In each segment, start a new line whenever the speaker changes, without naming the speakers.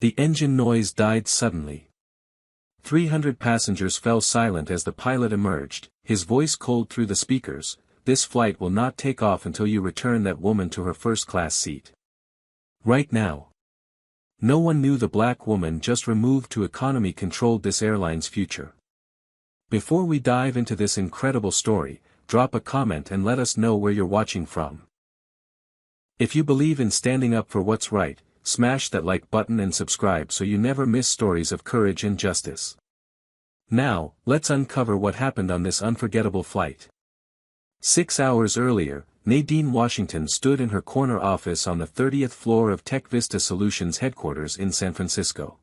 The engine noise died suddenly. 300 passengers fell silent as the pilot emerged, his voice cold through the speakers. "This flight will not take off until you return that woman to her first-class seat. Right now." No one knew the black woman just removed to economy controlled this airline's future. Before we dive into this incredible story, drop a comment and let us know where you're watching from. If you believe in standing up for what's right, smash that like button and subscribe so you never miss stories of courage and justice. Now, let's uncover what happened on this unforgettable flight. 6 hours earlier, Nadine Washington stood in her corner office on the 30th floor of Tech Vista Solutions headquarters in San Francisco.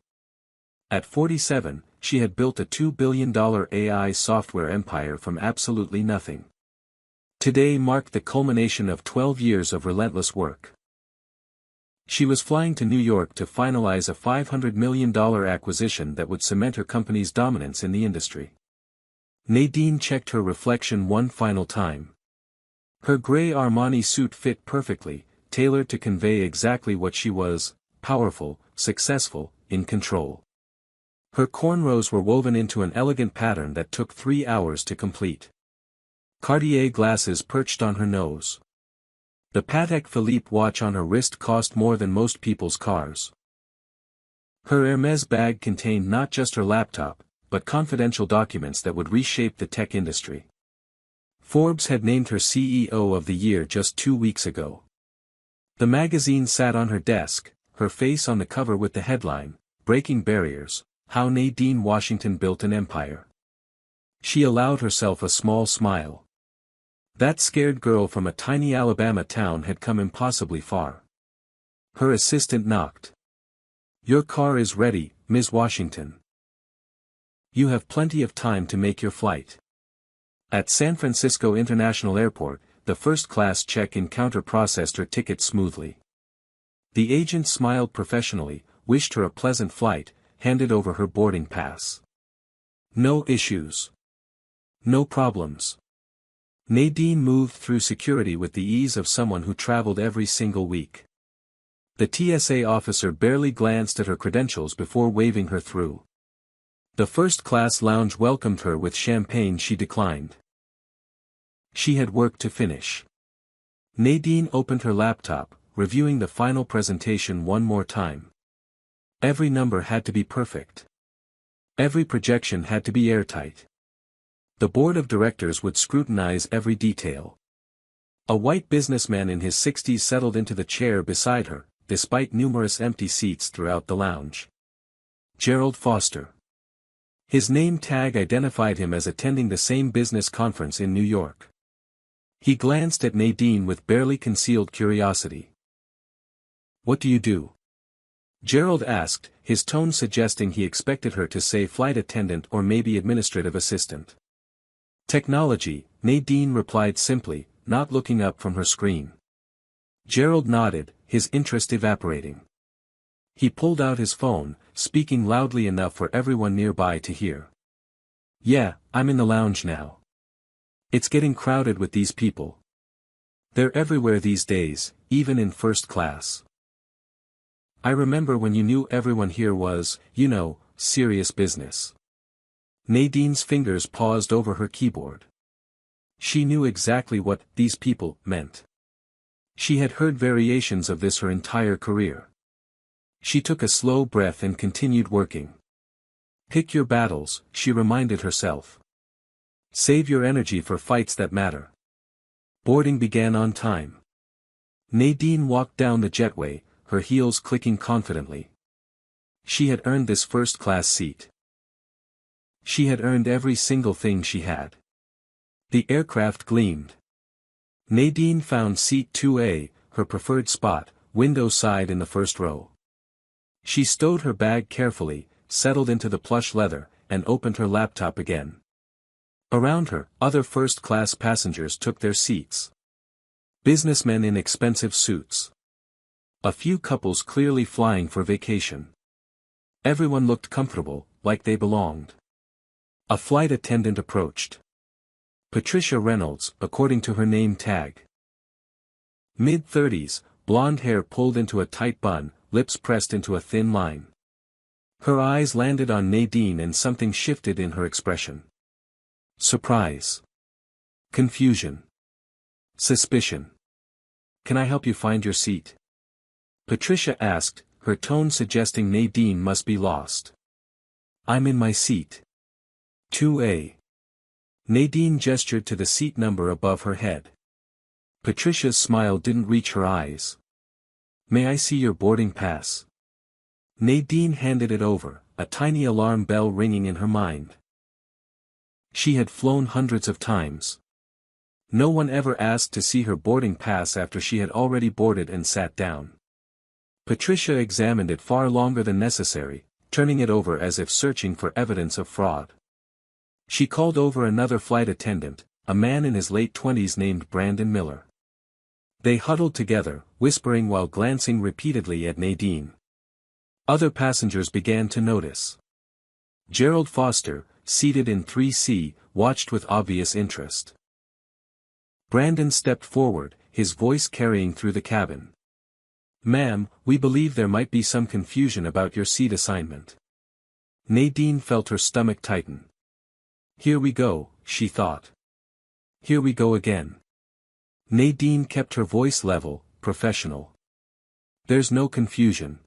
At 47, she had built a $2 billion AI software empire from absolutely nothing. Today marked the culmination of 12 years of relentless work. She was flying to New York to finalize a $500 million acquisition that would cement her company's dominance in the industry. Nadine checked her reflection one final time. Her gray Armani suit fit perfectly, tailored to convey exactly what she was: powerful, successful, in control. Her cornrows were woven into an elegant pattern that took 3 hours to complete. Cartier glasses perched on her nose. The Patek Philippe watch on her wrist cost more than most people's cars. Her Hermes bag contained not just her laptop, but confidential documents that would reshape the tech industry. Forbes had named her CEO of the year just 2 weeks ago. The magazine sat on her desk, her face on the cover with the headline, "Breaking Barriers: How Nadine Washington Built an Empire." She allowed herself a small smile. That scared girl from a tiny Alabama town had come impossibly far. Her assistant knocked. "Your car is ready, Ms. Washington. You have plenty of time to make your flight." At San Francisco International Airport, the first-class check-in counter processed her ticket smoothly. The agent smiled professionally, wished her a pleasant flight, handed over her boarding pass. No issues. No problems. Nadine moved through security with the ease of someone who traveled every single week. The TSA officer barely glanced at her credentials before waving her through. The first-class lounge welcomed her with champagne she declined. She had work to finish. Nadine opened her laptop, reviewing the final presentation one more time. Every number had to be perfect. Every projection had to be airtight. The board of directors would scrutinize every detail. A white businessman in his 60s settled into the chair beside her, despite numerous empty seats throughout the lounge. Gerald Foster. His name tag identified him as attending the same business conference in New York. He glanced at Nadine with barely concealed curiosity. "What do you do?" Gerald asked, his tone suggesting he expected her to say flight attendant or maybe administrative assistant. "Technology," Nadine replied simply, not looking up from her screen. Gerald nodded, his interest evaporating. He pulled out his phone, speaking loudly enough for everyone nearby to hear. "Yeah, I'm in the lounge now. It's getting crowded with these people. They're everywhere these days, even in first class. I remember when you knew everyone here was, serious business." Nadine's fingers paused over her keyboard. She knew exactly what "these people" meant. She had heard variations of this her entire career. She took a slow breath and continued working. "Pick your battles," she reminded herself. "Save your energy for fights that matter." Boarding began on time. Nadine walked down the jetway, her heels clicking confidently. She had earned this first-class seat. She had earned every single thing she had. The aircraft gleamed. Nadine found seat 2A, her preferred spot, window side in the first row. She stowed her bag carefully, settled into the plush leather, and opened her laptop again. Around her, other first-class passengers took their seats. Businessmen in expensive suits. A few couples clearly flying for vacation. Everyone looked comfortable, like they belonged. A flight attendant approached. Patricia Reynolds, according to her name tag. Mid-30s, blonde hair pulled into a tight bun, lips pressed into a thin line. Her eyes landed on Nadine and something shifted in her expression. Surprise. Confusion. Suspicion. Can I help you find your seat? Patricia asked, her tone suggesting Nadine must be lost. I'm in my seat. 2A. Nadine gestured to the seat number above her head. Patricia's smile didn't reach her eyes. May I see your boarding pass? Nadine handed it over, a tiny alarm bell ringing in her mind. She had flown hundreds of times. No one ever asked to see her boarding pass after she had already boarded and sat down. Patricia examined it far longer than necessary, turning it over as if searching for evidence of fraud. She called over another flight attendant, a man in his late 20s named Brandon Miller. They huddled together, whispering while glancing repeatedly at Nadine. Other passengers began to notice. Gerald Foster, seated in 3C, watched with obvious interest. Brandon stepped forward, his voice carrying through the cabin. Ma'am, we believe there might be some confusion about your seat assignment. Nadine felt her stomach tighten. Here we go, she thought. Here we go again. Nadine kept her voice level, professional. There's no confusion.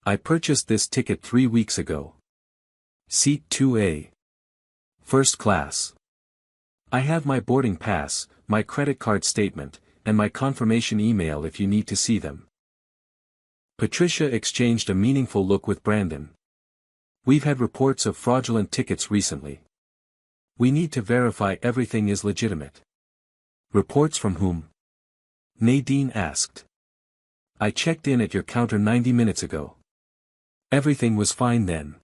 I purchased this ticket 3 weeks ago. Seat 2A. First class. I have my boarding pass, my credit card statement, and my confirmation email if you need to see them. Patricia exchanged a meaningful look with Brandon. We've had reports of fraudulent tickets recently. We need to verify everything is legitimate. Reports from whom? Nadine asked. I checked in at your counter 90 minutes ago. Everything was fine then.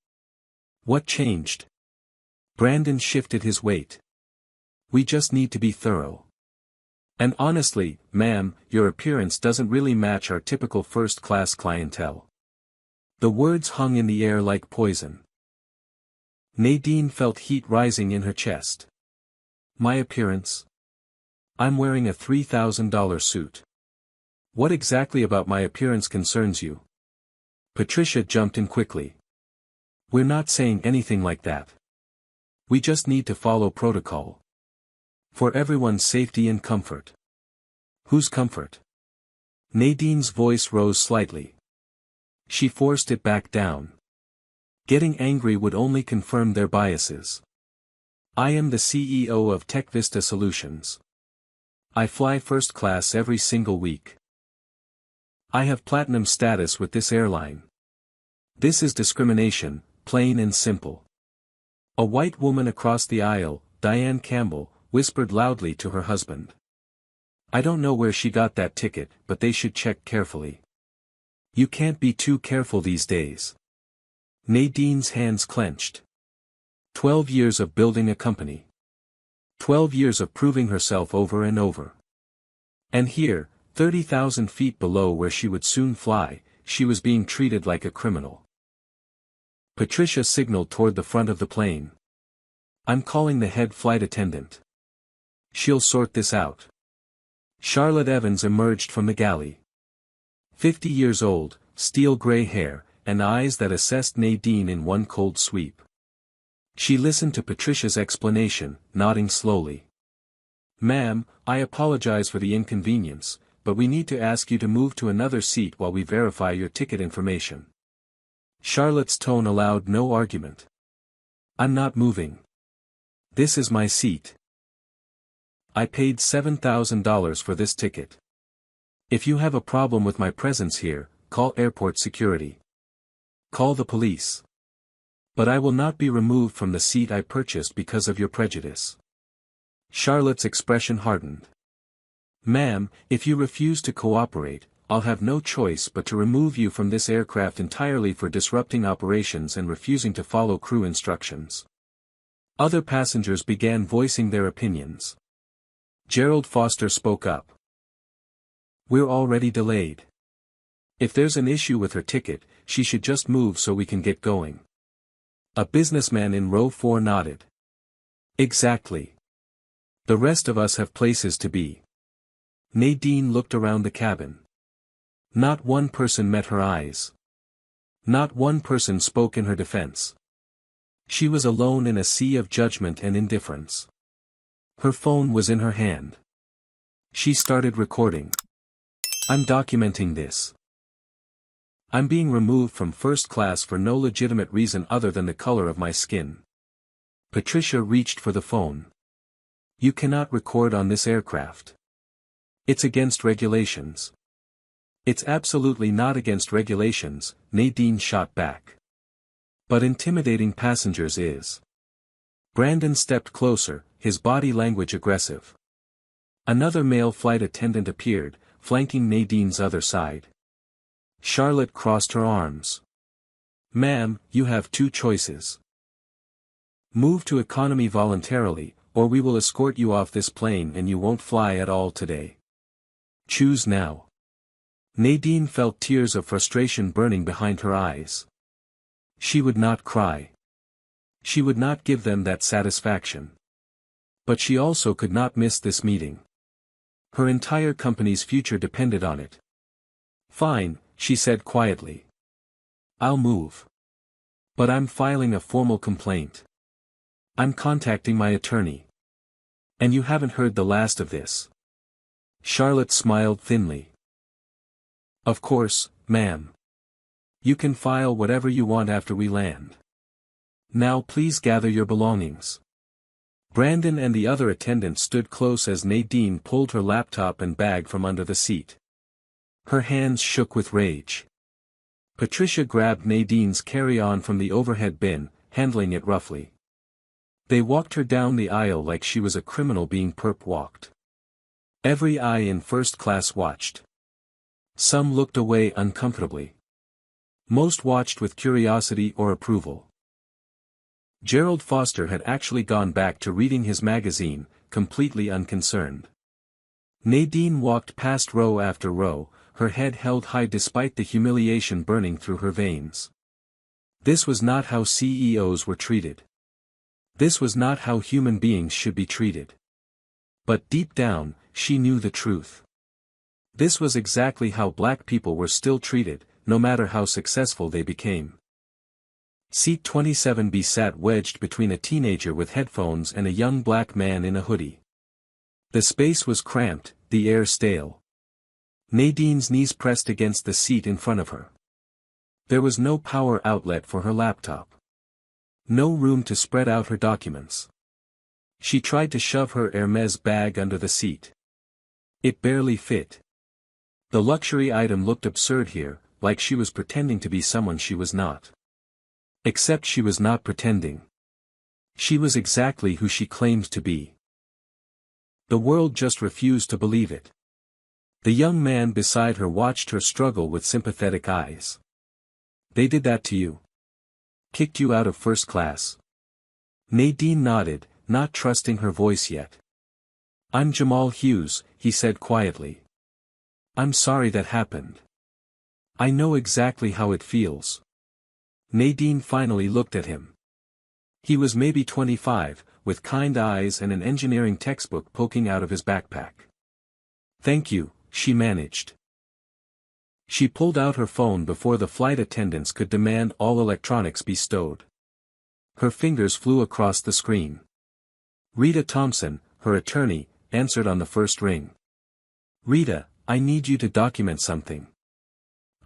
What changed? Brandon shifted his weight. We just need to be thorough. And honestly, ma'am, your appearance doesn't really match our typical first-class clientele. The words hung in the air like poison. Nadine felt heat rising in her chest. My appearance? I'm wearing a $3,000 suit. What exactly about my appearance concerns you? Patricia jumped in quickly. We're not saying anything like that. We just need to follow protocol. For everyone's safety and comfort. Whose comfort? Nadine's voice rose slightly. She forced it back down. Getting angry would only confirm their biases. I am the CEO of TechVista Solutions. I fly first class every single week. I have platinum status with this airline. This is discrimination, plain and simple. A white woman across the aisle, Diane Campbell, whispered loudly to her husband. I don't know where she got that ticket, but they should check carefully. You can't be too careful these days. Nadine's hands clenched. 12 years of building a company. 12 years of proving herself over and over. And here, 30,000 feet below where she would soon fly, she was being treated like a criminal. Patricia signaled toward the front of the plane. I'm calling the head flight attendant. She'll sort this out. Charlotte Evans emerged from the galley. 50 years old, steel gray hair, and eyes that assessed Nadine in one cold sweep. She listened to Patricia's explanation, nodding slowly. Ma'am, I apologize for the inconvenience, but we need to ask you to move to another seat while we verify your ticket information. Charlotte's tone allowed no argument. I'm not moving. This is my seat. I paid $7,000 for this ticket. If you have a problem with my presence here, call airport security. Call the police. But I will not be removed from the seat I purchased because of your prejudice. Charlotte's expression hardened. Ma'am, if you refuse to cooperate, I'll have no choice but to remove you from this aircraft entirely for disrupting operations and refusing to follow crew instructions. Other passengers began voicing their opinions. Gerald Foster spoke up. We're already delayed. If there's an issue with her ticket, she should just move so we can get going. A businessman in row 4 nodded. Exactly. The rest of us have places to be. Nadine looked around the cabin. Not one person met her eyes. Not one person spoke in her defense. She was alone in a sea of judgment and indifference. Her phone was in her hand. She started recording. I'm documenting this. I'm being removed from first class for no legitimate reason other than the color of my skin. Patricia reached for the phone. You cannot record on this aircraft. It's against regulations. It's absolutely not against regulations, Nadine shot back. But intimidating passengers is. Brandon stepped closer, his body language aggressive. Another male flight attendant appeared, flanking Nadine's other side. Charlotte crossed her arms. Ma'am, you have two choices. Move to economy voluntarily, or we will escort you off this plane and you won't fly at all today. Choose now. Nadine felt tears of frustration burning behind her eyes. She would not cry. She would not give them that satisfaction. But she also could not miss this meeting. Her entire company's future depended on it. Fine, she said quietly. I'll move. But I'm filing a formal complaint. I'm contacting my attorney. And you haven't heard the last of this. Charlotte smiled thinly. Of course, ma'am. You can file whatever you want after we land. Now please gather your belongings. Brandon and the other attendant stood close as Nadine pulled her laptop and bag from under the seat. Her hands shook with rage. Patricia grabbed Nadine's carry-on from the overhead bin, handling it roughly. They walked her down the aisle like she was a criminal being perp-walked. Every eye in first class watched. Some looked away uncomfortably. Most watched with curiosity or approval. Gerald Foster had actually gone back to reading his magazine, completely unconcerned. Nadine walked past row after row, her head held high despite the humiliation burning through her veins. This was not how CEOs were treated. This was not how human beings should be treated. But deep down, she knew the truth. This was exactly how black people were still treated, no matter how successful they became. Seat 27B sat wedged between a teenager with headphones and a young black man in a hoodie. The space was cramped, the air stale. Nadine's knees pressed against the seat in front of her. There was no power outlet for her laptop. No room to spread out her documents. She tried to shove her Hermes bag under the seat. It barely fit. The luxury item looked absurd here, like she was pretending to be someone she was not. Except she was not pretending. She was exactly who she claimed to be. The world just refused to believe it. The young man beside her watched her struggle with sympathetic eyes. They did that to you. Kicked you out of first class. Nadine nodded, not trusting her voice yet. I'm Jamal Hughes, he said quietly. I'm sorry that happened. I know exactly how it feels. Nadine finally looked at him. He was maybe 25, with kind eyes and an engineering textbook poking out of his backpack. Thank you, she managed. She pulled out her phone before the flight attendants could demand all electronics be stowed. Her fingers flew across the screen. Rita Thompson, her attorney, answered on the first ring. Rita, I need you to document something.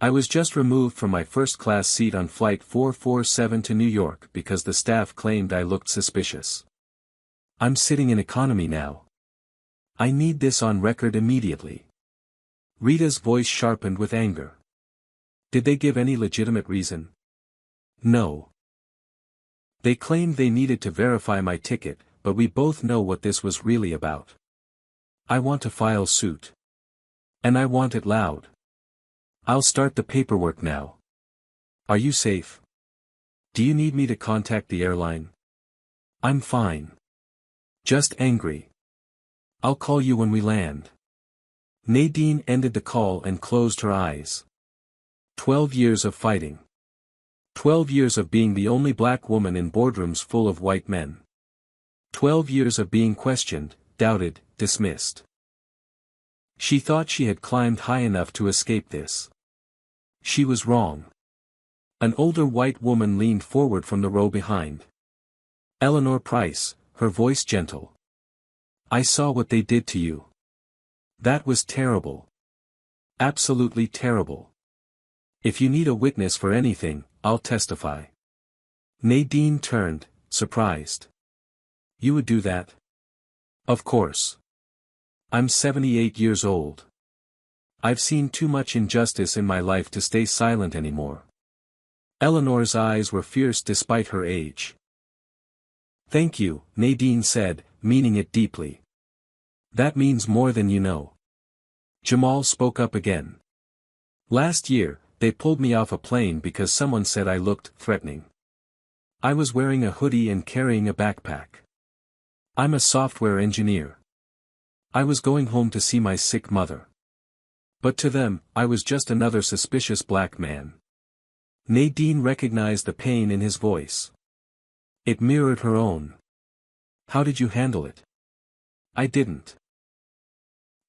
I was just removed from my first-class seat on Flight 447 to New York because the staff claimed I looked suspicious. I'm sitting in economy now. I need this on record immediately. Rita's voice sharpened with anger. Did they give any legitimate reason? No. They claimed they needed to verify my ticket, but we both know what this was really about. I want to file suit. And I want it loud. I'll start the paperwork now. Are you safe? Do you need me to contact the airline? I'm fine. Just angry. I'll call you when we land. Nadine ended the call and closed her eyes. 12 years of fighting. 12 years of being the only black woman in boardrooms full of white men. 12 years of being questioned, doubted, dismissed. She thought she had climbed high enough to escape this. She was wrong. An older white woman leaned forward from the row behind. Eleanor Price, her voice gentle. I saw what they did to you. That was terrible. Absolutely terrible. If you need a witness for anything, I'll testify. Nadine turned, surprised. You would do that? Of course. I'm 78 years old. I've seen too much injustice in my life to stay silent anymore. Eleanor's eyes were fierce despite her age. Thank you, Nadine said, meaning it deeply. That means more than you know. Jamal spoke up again. Last year, they pulled me off a plane because someone said I looked threatening. I was wearing a hoodie and carrying a backpack. I'm a software engineer. I was going home to see my sick mother. But to them, I was just another suspicious black man. Nadine recognized the pain in his voice. It mirrored her own. How did you handle it? I didn't.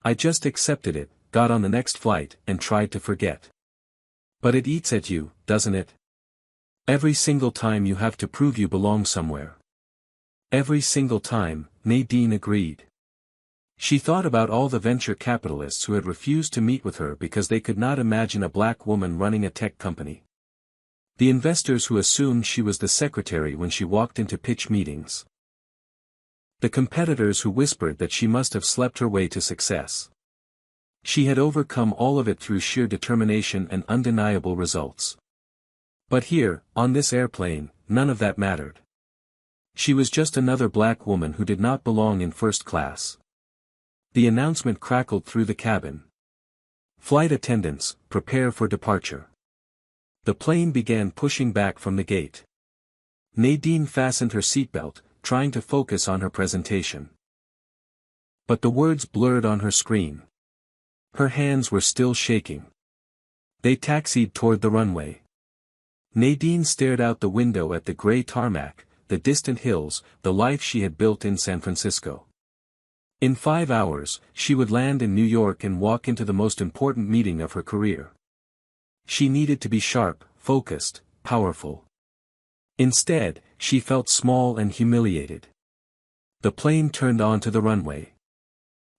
I just accepted it, got on the next flight, and tried to forget. But it eats at you, doesn't it? Every single time you have to prove you belong somewhere. Every single time, Nadine agreed. She thought about all the venture capitalists who had refused to meet with her because they could not imagine a black woman running a tech company. The investors who assumed she was the secretary when she walked into pitch meetings. The competitors who whispered that she must have slept her way to success. She had overcome all of it through sheer determination and undeniable results. But here, on this airplane, none of that mattered. She was just another black woman who did not belong in first class. The announcement crackled through the cabin. Flight attendants, prepare for departure. The plane began pushing back from the gate. Nadine fastened her seatbelt, trying to focus on her presentation. But the words blurred on her screen. Her hands were still shaking. They taxied toward the runway. Nadine stared out the window at the gray tarmac, the distant hills, the life she had built in San Francisco. In 5 hours, she would land in New York and walk into the most important meeting of her career. She needed to be sharp, focused, powerful. Instead, she felt small and humiliated. The plane turned onto the runway.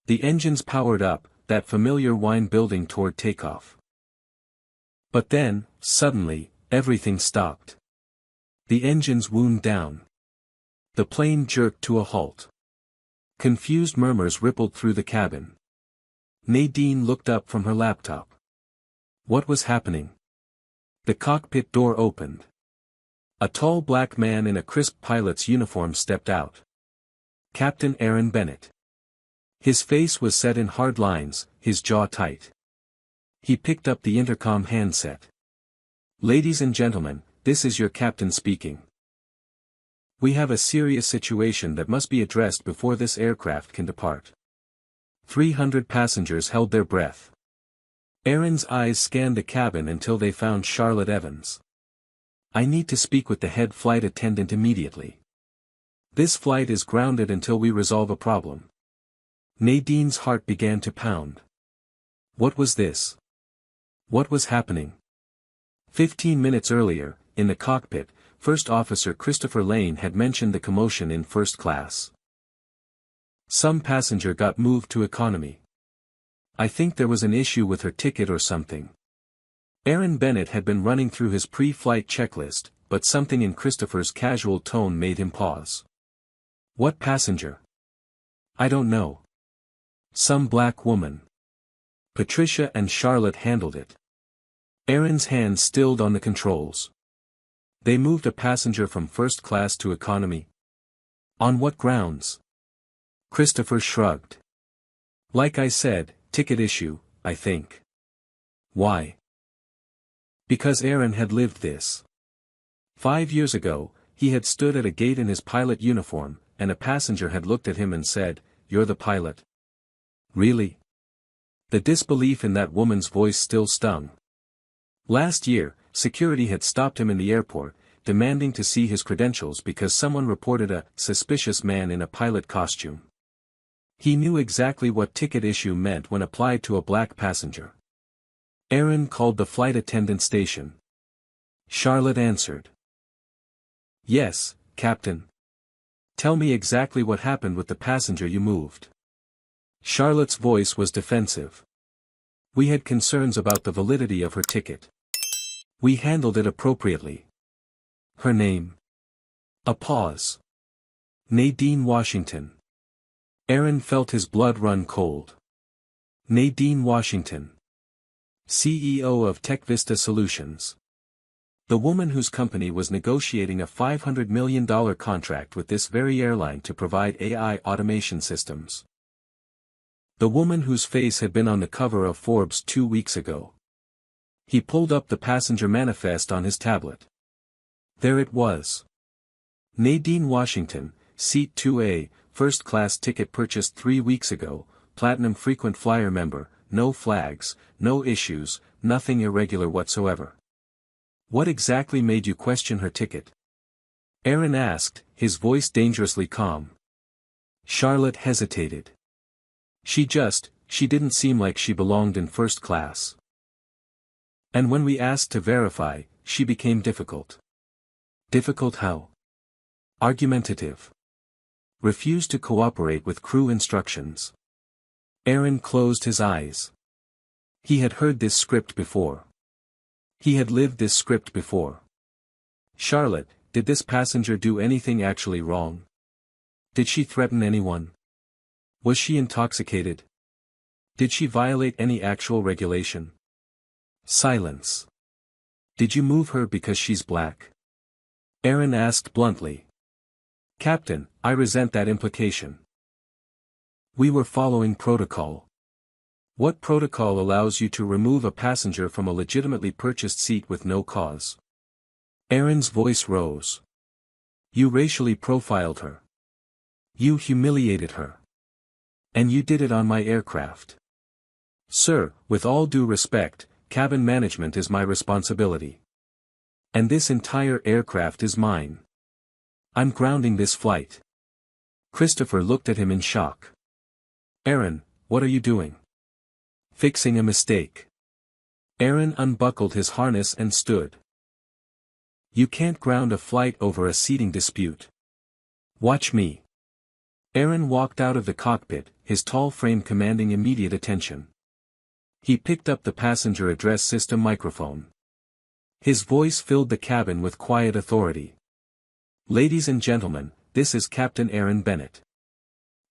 The engines powered up, that familiar whine building toward takeoff. But then, suddenly, everything stopped. The engines wound down. The plane jerked to a halt. Confused murmurs rippled through the cabin. Nadine looked up from her laptop. What was happening? The cockpit door opened. A tall black man in a crisp pilot's uniform stepped out. Captain Aaron Bennett. His face was set in hard lines, his jaw tight. He picked up the intercom handset. Ladies and gentlemen, this is your captain speaking. We have a serious situation that must be addressed before this aircraft can depart. 300 passengers held their breath. Aaron's eyes scanned the cabin until they found Charlotte Evans. I need to speak with the head flight attendant immediately. This flight is grounded until we resolve a problem. Nadine's heart began to pound. What was this? What was happening? 15 minutes earlier, in the cockpit, First Officer Christopher Lane had mentioned the commotion in first class. Some passenger got moved to economy. I think there was an issue with her ticket or something. Aaron Bennett had been running through his pre-flight checklist, but something in Christopher's casual tone made him pause. What passenger? I don't know. Some black woman. Patricia and Charlotte handled it. Aaron's hand stilled on the controls. They moved a passenger from first class to economy. On what grounds? Christopher shrugged. Like I said, ticket issue, I think. Why? Because Aaron had lived this. 5 years ago, he had stood at a gate in his pilot uniform, and a passenger had looked at him and said, "You're the pilot." Really? The disbelief in that woman's voice still stung. Last year, security had stopped him in the airport, demanding to see his credentials because someone reported a suspicious man in a pilot costume. He knew exactly what ticket issue meant when applied to a black passenger. Aaron called the flight attendant station. Charlotte answered. Yes, Captain. Tell me exactly what happened with the passenger you moved. Charlotte's voice was defensive. We had concerns about the validity of her ticket. We handled it appropriately. Her name. A pause. Nadine Washington. Aaron felt his blood run cold. Nadine Washington. CEO of TechVista Solutions. The woman whose company was negotiating a $500 million contract with this very airline to provide AI automation systems. The woman whose face had been on the cover of Forbes 2 weeks ago. He pulled up the passenger manifest on his tablet. There it was. Nadine Washington, Seat 2A, first-class ticket purchased 3 weeks ago, Platinum frequent flyer member, no flags, no issues, nothing irregular whatsoever. What exactly made you question her ticket? Aaron asked, his voice dangerously calm. Charlotte hesitated. She didn't seem like she belonged in first class. And when we asked to verify, she became difficult. Difficult how? Argumentative. Refused to cooperate with crew instructions. Aaron closed his eyes. He had heard this script before. He had lived this script before. Charlotte, did this passenger do anything actually wrong? Did she threaten anyone? Was she intoxicated? Did she violate any actual regulation? Silence. Did you move her because she's black? Aaron asked bluntly. Captain, I resent that implication. We were following protocol. What protocol allows you to remove a passenger from a legitimately purchased seat with no cause? Aaron's voice rose. You racially profiled her. You humiliated her. And you did it on my aircraft. Sir, with all due respect, cabin management is my responsibility. And this entire aircraft is mine. I'm grounding this flight. Christopher looked at him in shock. Aaron, what are you doing? Fixing a mistake. Aaron unbuckled his harness and stood. You can't ground a flight over a seating dispute. Watch me. Aaron walked out of the cockpit, his tall frame commanding immediate attention. He picked up the passenger address system microphone. His voice filled the cabin with quiet authority. Ladies and gentlemen, this is Captain Aaron Bennett.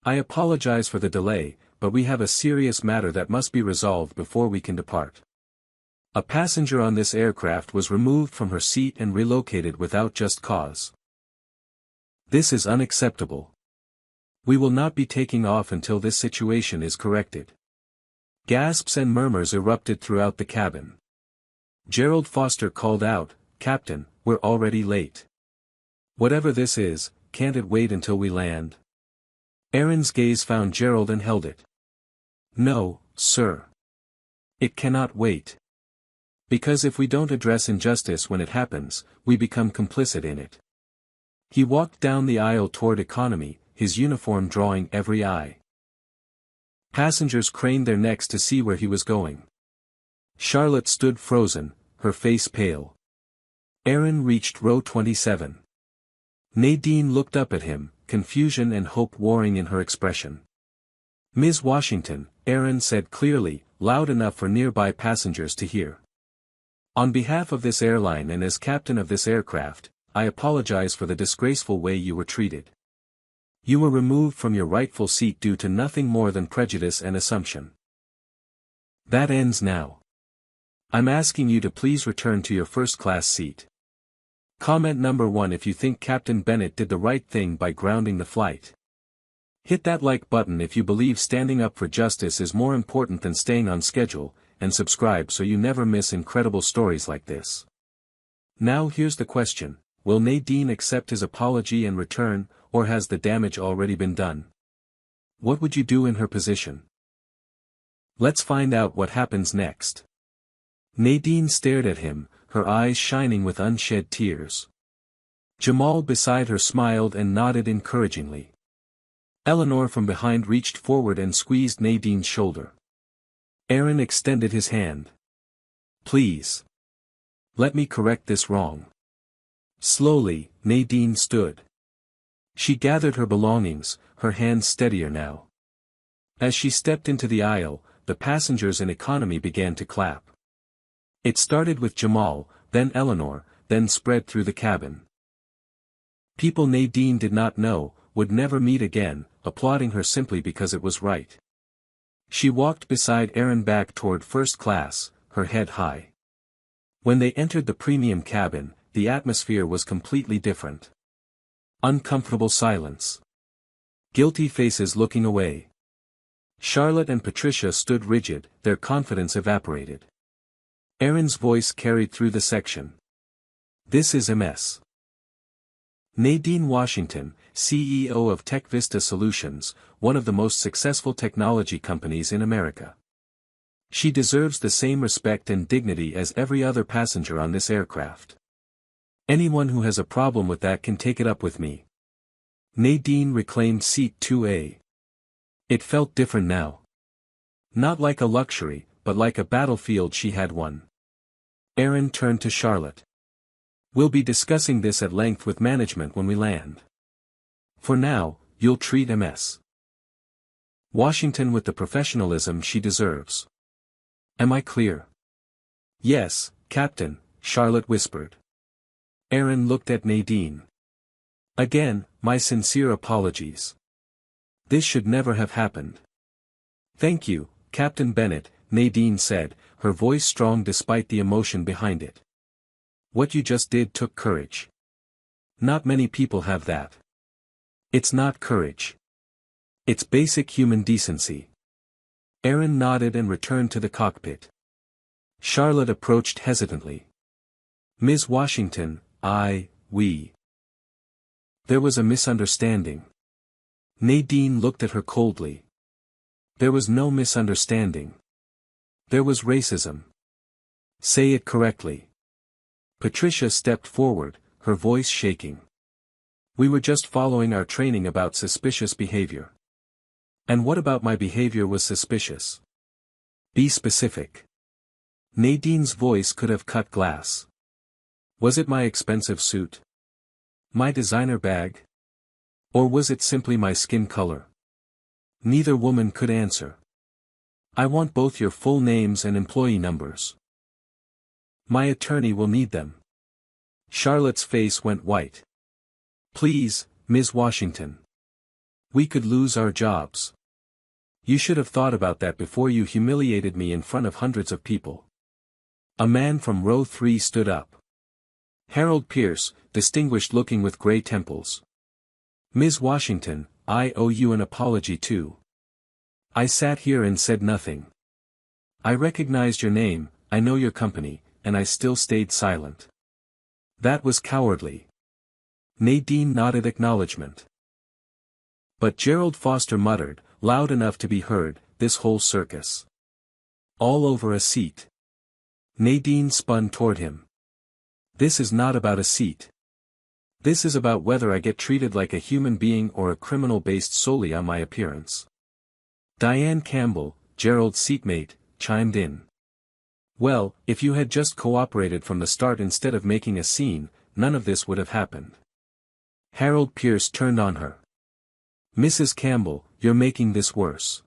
I apologize for the delay, but we have a serious matter that must be resolved before we can depart. A passenger on this aircraft was removed from her seat and relocated without just cause. This is unacceptable. We will not be taking off until this situation is corrected. Gasps and murmurs erupted throughout the cabin. Gerald Foster called out, Captain, we're already late. Whatever this is, can't it wait until we land? Aaron's gaze found Gerald and held it. No, sir. It cannot wait. Because if we don't address injustice when it happens, we become complicit in it. He walked down the aisle toward economy, his uniform drawing every eye. Passengers craned their necks to see where he was going. Charlotte stood frozen, her face pale. Aaron reached row 27. Nadine looked up at him, confusion and hope warring in her expression. Ms. Washington, Aaron said clearly, loud enough for nearby passengers to hear. On behalf of this airline and as captain of this aircraft, I apologize for the disgraceful way you were treated. You were removed from your rightful seat due to nothing more than prejudice and assumption. That ends now. I'm asking you to please return to your first-class seat. Comment number 1 if you think Captain Bennett did the right thing by grounding the flight. Hit that like button if you believe standing up for justice is more important than staying on schedule, and subscribe so you never miss incredible stories like this. Now here's the question, will Nadine accept his apology and return, or has the damage already been done? What would you do in her position? Let's find out what happens next. Nadine stared at him, her eyes shining with unshed tears. Jamal beside her smiled and nodded encouragingly. Eleanor from behind reached forward and squeezed Nadine's shoulder. Aaron extended his hand. Please. Let me correct this wrong. Slowly, Nadine stood. She gathered her belongings, her hands steadier now. As she stepped into the aisle, the passengers in economy began to clap. It started with Jamal, then Eleanor, then spread through the cabin. People Nadine did not know, would never meet again, applauding her simply because it was right. She walked beside Aaron back toward first class, her head high. When they entered the premium cabin, the atmosphere was completely different. Uncomfortable silence. Guilty faces looking away. Charlotte and Patricia stood rigid, their confidence evaporated. Aaron's voice carried through the section. This is a mess. Nadine Washington, CEO of Tech Vista Solutions, one of the most successful technology companies in America. She deserves the same respect and dignity as every other passenger on this aircraft. Anyone who has a problem with that can take it up with me. Nadine reclaimed seat 2A. It felt different now. Not like a luxury, but like a battlefield she had won. Aaron turned to Charlotte. We'll be discussing this at length with management when we land. For now, you'll treat MS Washington with the professionalism she deserves. Am I clear? Yes, Captain, Charlotte whispered. Aaron looked at Nadine. Again, my sincere apologies. This should never have happened. Thank you, Captain Bennett, Nadine said, her voice strong despite the emotion behind it. What you just did took courage. Not many people have that. It's not courage. It's basic human decency. Aaron nodded and returned to the cockpit. Charlotte approached hesitantly. Ms. Washington, we. There was a misunderstanding. Nadine looked at her coldly. There was no misunderstanding. There was racism. Say it correctly. Patricia stepped forward, her voice shaking. We were just following our training about suspicious behavior. And what about my behavior was suspicious? Be specific. Nadine's voice could have cut glass. Was it my expensive suit? My designer bag? Or was it simply my skin color? Neither woman could answer. I want both your full names and employee numbers. My attorney will need them. Charlotte's face went white. Please, Ms. Washington. We could lose our jobs. You should have thought about that before you humiliated me in front of hundreds of people. A man from row 3 stood up. Harold Pierce, distinguished looking with gray temples. Ms. Washington, I owe you an apology too. I sat here and said nothing. I recognized your name, I know your company, and I still stayed silent. That was cowardly. Nadine nodded acknowledgement. But Gerald Foster muttered, loud enough to be heard, this whole circus. All over a seat. Nadine spun toward him. This is not about a seat. This is about whether I get treated like a human being or a criminal based solely on my appearance. Diane Campbell, Gerald's seatmate, chimed in. Well, if you had just cooperated from the start instead of making a scene, none of this would have happened. Harold Pierce turned on her. Mrs. Campbell, you're making this worse.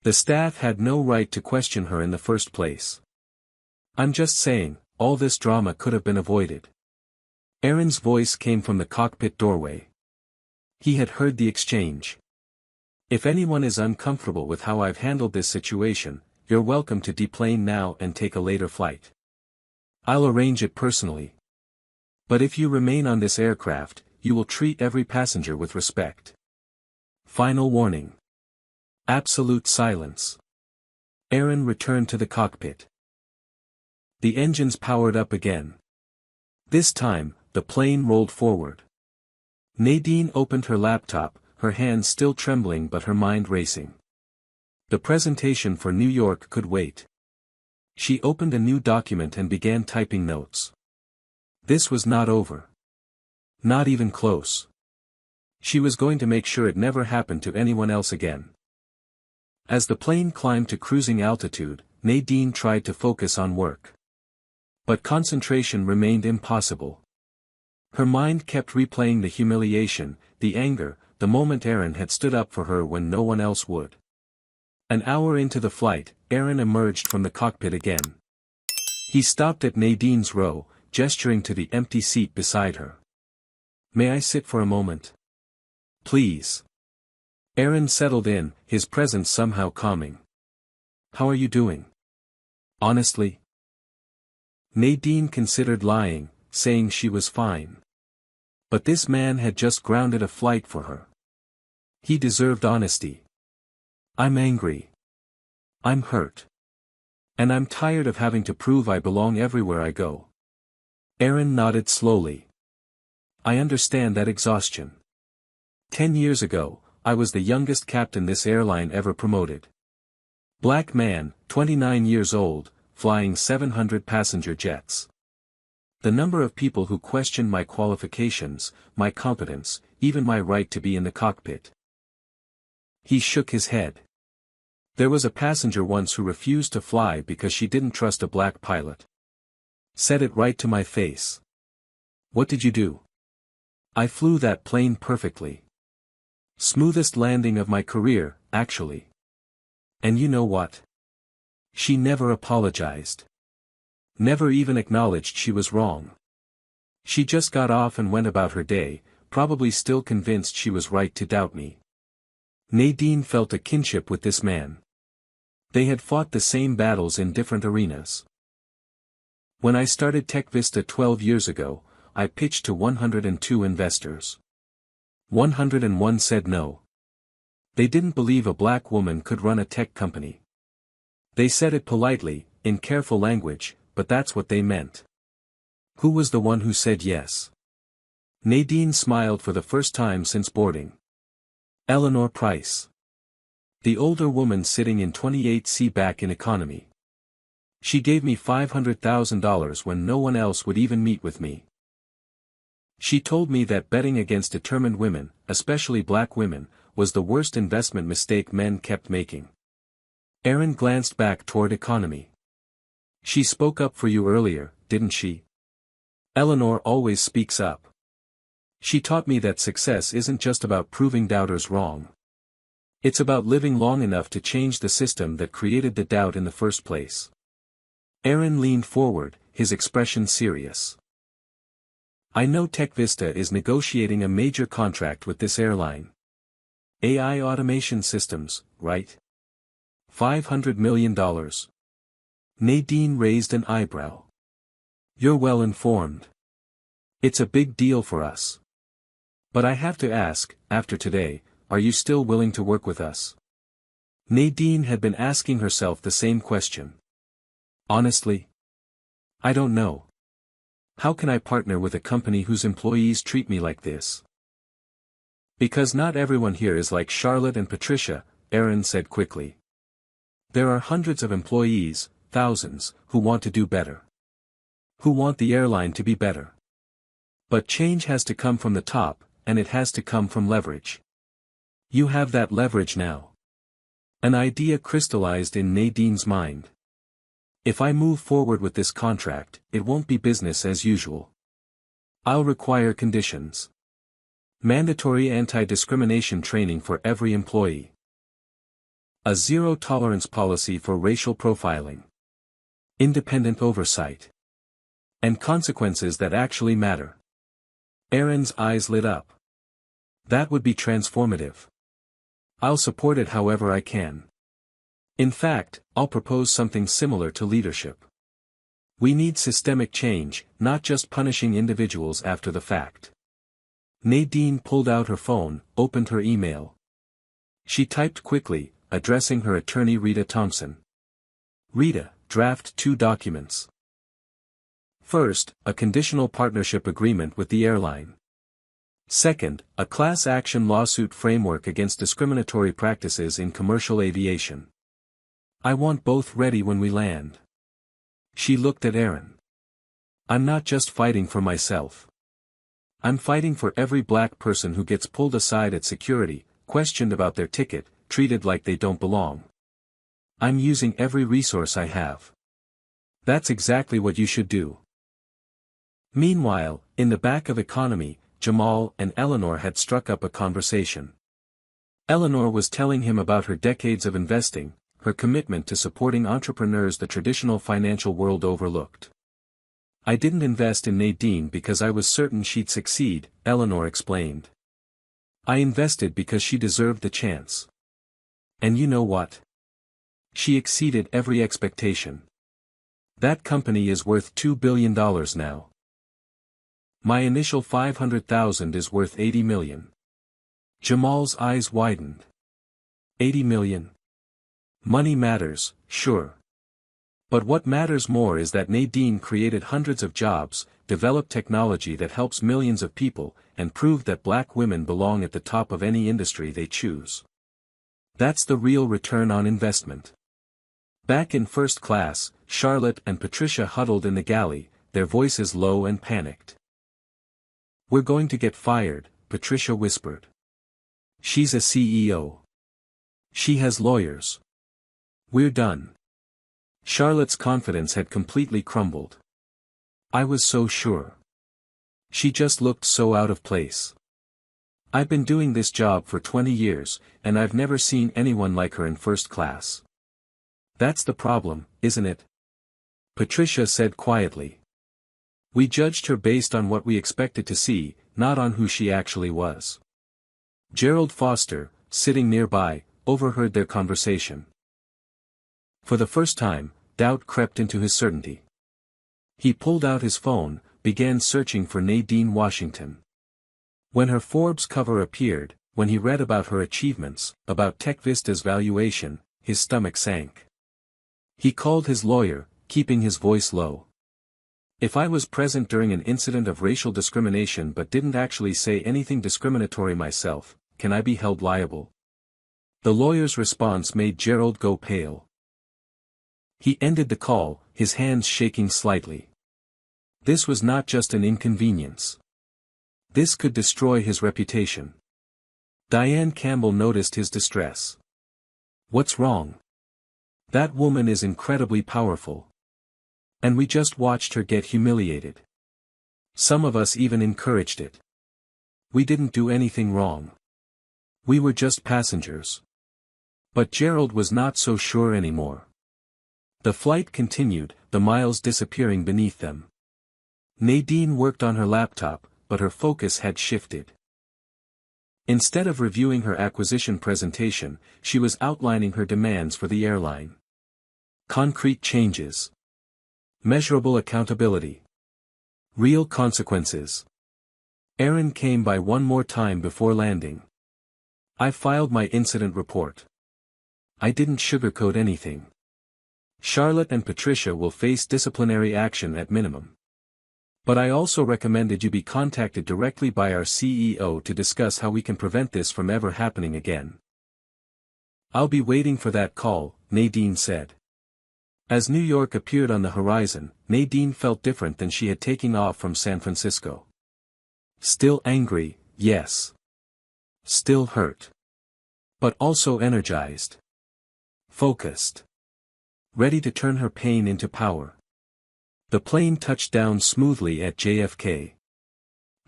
The staff had no right to question her in the first place. I'm just saying, all this drama could have been avoided. Aaron's voice came from the cockpit doorway. He had heard the exchange. If anyone is uncomfortable with how I've handled this situation, you're welcome to deplane now and take a later flight. I'll arrange it personally. But if you remain on this aircraft, you will treat every passenger with respect. Final warning. Absolute silence. Aaron returned to the cockpit. The engines powered up again. This time, the plane rolled forward. Nadine opened her laptop, her hands still trembling but her mind racing. The presentation for New York could wait. She opened a new document and began typing notes. This was not over. Not even close. She was going to make sure it never happened to anyone else again. As the plane climbed to cruising altitude, Nadine tried to focus on work. But concentration remained impossible. Her mind kept replaying the humiliation, the anger, the moment Aaron had stood up for her when no one else would. An hour into the flight, Aaron emerged from the cockpit again. He stopped at Nadine's row, gesturing to the empty seat beside her. "May I sit for a moment?" "Please." Aaron settled in, his presence somehow calming. "How are you doing?" "Honestly?" Nadine considered lying, saying she was fine. But this man had just grounded a flight for her. He deserved honesty. "I'm angry. I'm hurt. And I'm tired of having to prove I belong everywhere I go." Aaron nodded slowly. "I understand that exhaustion. 10 years ago, I was the youngest captain this airline ever promoted. Black man, 29 years old, flying 700 passenger jets. The number of people who questioned my qualifications, my competence, even my right to be in the cockpit." He shook his head. "There was a passenger once who refused to fly because she didn't trust a black pilot. Said it right to my face. What did you do?" "I flew that plane perfectly. Smoothest landing of my career, actually. And you know what? She never apologized. Never even acknowledged she was wrong. She just got off and went about her day, probably still convinced she was right to doubt me." Nadine felt a kinship with this man. They had fought the same battles in different arenas. "When I started TechVista 12 years ago, I pitched to 102 investors. 101 said no. They didn't believe a black woman could run a tech company. They said it politely, in careful language, but that's what they meant." "Who was the one who said yes?" Nadine smiled for the first time since boarding. "Eleanor Price. The older woman sitting in 28C back in economy. She gave me $500,000 when no one else would even meet with me. She told me that betting against determined women, especially black women, was the worst investment mistake men kept making." Aaron glanced back toward economy. "She spoke up for you earlier, didn't she? Eleanor always speaks up. She taught me that success isn't just about proving doubters wrong. It's about living long enough to change the system that created the doubt in the first place." Aaron leaned forward, his expression serious. "I know TechVista is negotiating a major contract with this airline. AI automation systems, right? $500 million. Nadine raised an eyebrow. "You're well informed. It's a big deal for us. But I have to ask, after today, are you still willing to work with us?" Nadine had been asking herself the same question. "Honestly? I don't know. How can I partner with a company whose employees treat me like this?" "Because not everyone here is like Charlotte and Patricia," Aaron said quickly. "There are hundreds of employees, thousands, who want to do better. Who want the airline to be better. But change has to come from the top, and it has to come from leverage. You have that leverage now." An idea crystallized in Nadine's mind. "If I move forward with this contract, it won't be business as usual. I'll require conditions. Mandatory anti-discrimination training for every employee. A zero-tolerance policy for racial profiling. Independent oversight. And consequences that actually matter." Aaron's eyes lit up. "That would be transformative. I'll support it however I can. In fact, I'll propose something similar to leadership. We need systemic change, not just punishing individuals after the fact." Nadine pulled out her phone, opened her email. She typed quickly, addressing her attorney Rita Thompson. "Rita, draft 2 documents. First, a conditional partnership agreement with the airline. Second, a class action lawsuit framework against discriminatory practices in commercial aviation. I want both ready when we land." She looked at Aaron. "I'm not just fighting for myself. I'm fighting for every black person who gets pulled aside at security, questioned about their ticket, treated like they don't belong. I'm using every resource I have." That's exactly what you should do. Meanwhile, in the back of economy, Jamal and Eleanor had struck up a conversation. Eleanor was telling him about her decades of investing, her commitment to supporting entrepreneurs the traditional financial world overlooked. I didn't invest in Nadine because I was certain she'd succeed, Eleanor explained. I invested because she deserved the chance. And you know what? She exceeded every expectation. That company is worth $2 billion now. My initial $500,000 is worth $80 million. Jamal's eyes widened. $80 million. Money matters, sure. But what matters more is that Nadine created hundreds of jobs, developed technology that helps millions of people, and proved that black women belong at the top of any industry they choose. That's the real return on investment. Back in first class, Charlotte and Patricia huddled in the galley, their voices low and panicked. We're going to get fired, Patricia whispered. She's a CEO. She has lawyers. We're done. Charlotte's confidence had completely crumbled. I was so sure. She just looked so out of place. I've been doing this job for 20 years, and I've never seen anyone like her in first class. That's the problem, isn't it? Patricia said quietly. We judged her based on what we expected to see, not on who she actually was. Gerald Foster, sitting nearby, overheard their conversation. For the first time, doubt crept into his certainty. He pulled out his phone, began searching for Nadine Washington. When her Forbes cover appeared, when he read about her achievements, about TechVista's valuation, his stomach sank. He called his lawyer, keeping his voice low. If I was present during an incident of racial discrimination but didn't actually say anything discriminatory myself, can I be held liable? The lawyer's response made Gerald go pale. He ended the call, his hands shaking slightly. This was not just an inconvenience. This could destroy his reputation. Diane Campbell noticed his distress. What's wrong? That woman is incredibly powerful. And we just watched her get humiliated. Some of us even encouraged it. We didn't do anything wrong. We were just passengers. But Gerald was not so sure anymore. The flight continued, the miles disappearing beneath them. Nadine worked on her laptop, but her focus had shifted. Instead of reviewing her acquisition presentation, she was outlining her demands for the airline. Concrete changes. Measurable accountability. Real consequences. Aaron came by one more time before landing. I filed my incident report. I didn't sugarcoat anything. Charlotte and Patricia will face disciplinary action at minimum. But I also recommended you be contacted directly by our CEO to discuss how we can prevent this from ever happening again. I'll be waiting for that call, Nadine said. As New York appeared on the horizon, Nadine felt different than she had taken off from San Francisco. Still angry, yes. Still hurt. But also energized. Focused. Ready to turn her pain into power. The plane touched down smoothly at JFK.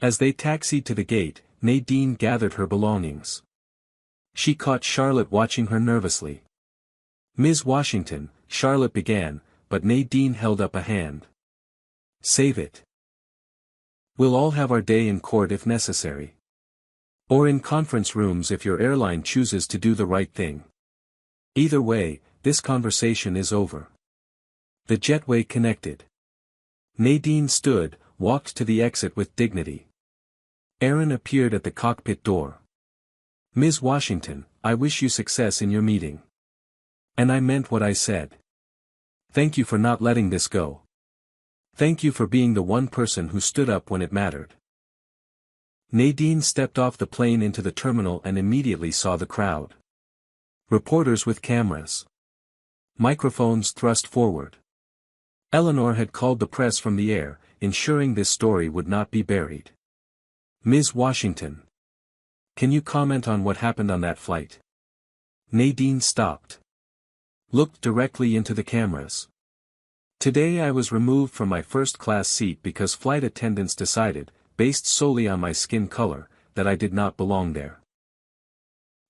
As they taxied to the gate, Nadine gathered her belongings. She caught Charlotte watching her nervously. Ms. Washington, Charlotte began, but Nadine held up a hand. Save it. We'll all have our day in court if necessary. Or in conference rooms if your airline chooses to do the right thing. Either way, this conversation is over. The jetway connected. Nadine stood, walked to the exit with dignity. Aaron appeared at the cockpit door. Ms. Washington, I wish you success in your meeting. And I meant what I said. Thank you for not letting this go. Thank you for being the one person who stood up when it mattered. Nadine stepped off the plane into the terminal and immediately saw the crowd. Reporters with cameras. Microphones thrust forward. Eleanor had called the press from the air, ensuring this story would not be buried. Ms. Washington. Can you comment on what happened on that flight? Nadine stopped. Looked directly into the cameras. Today I was removed from my first-class seat because flight attendants decided, based solely on my skin color, that I did not belong there.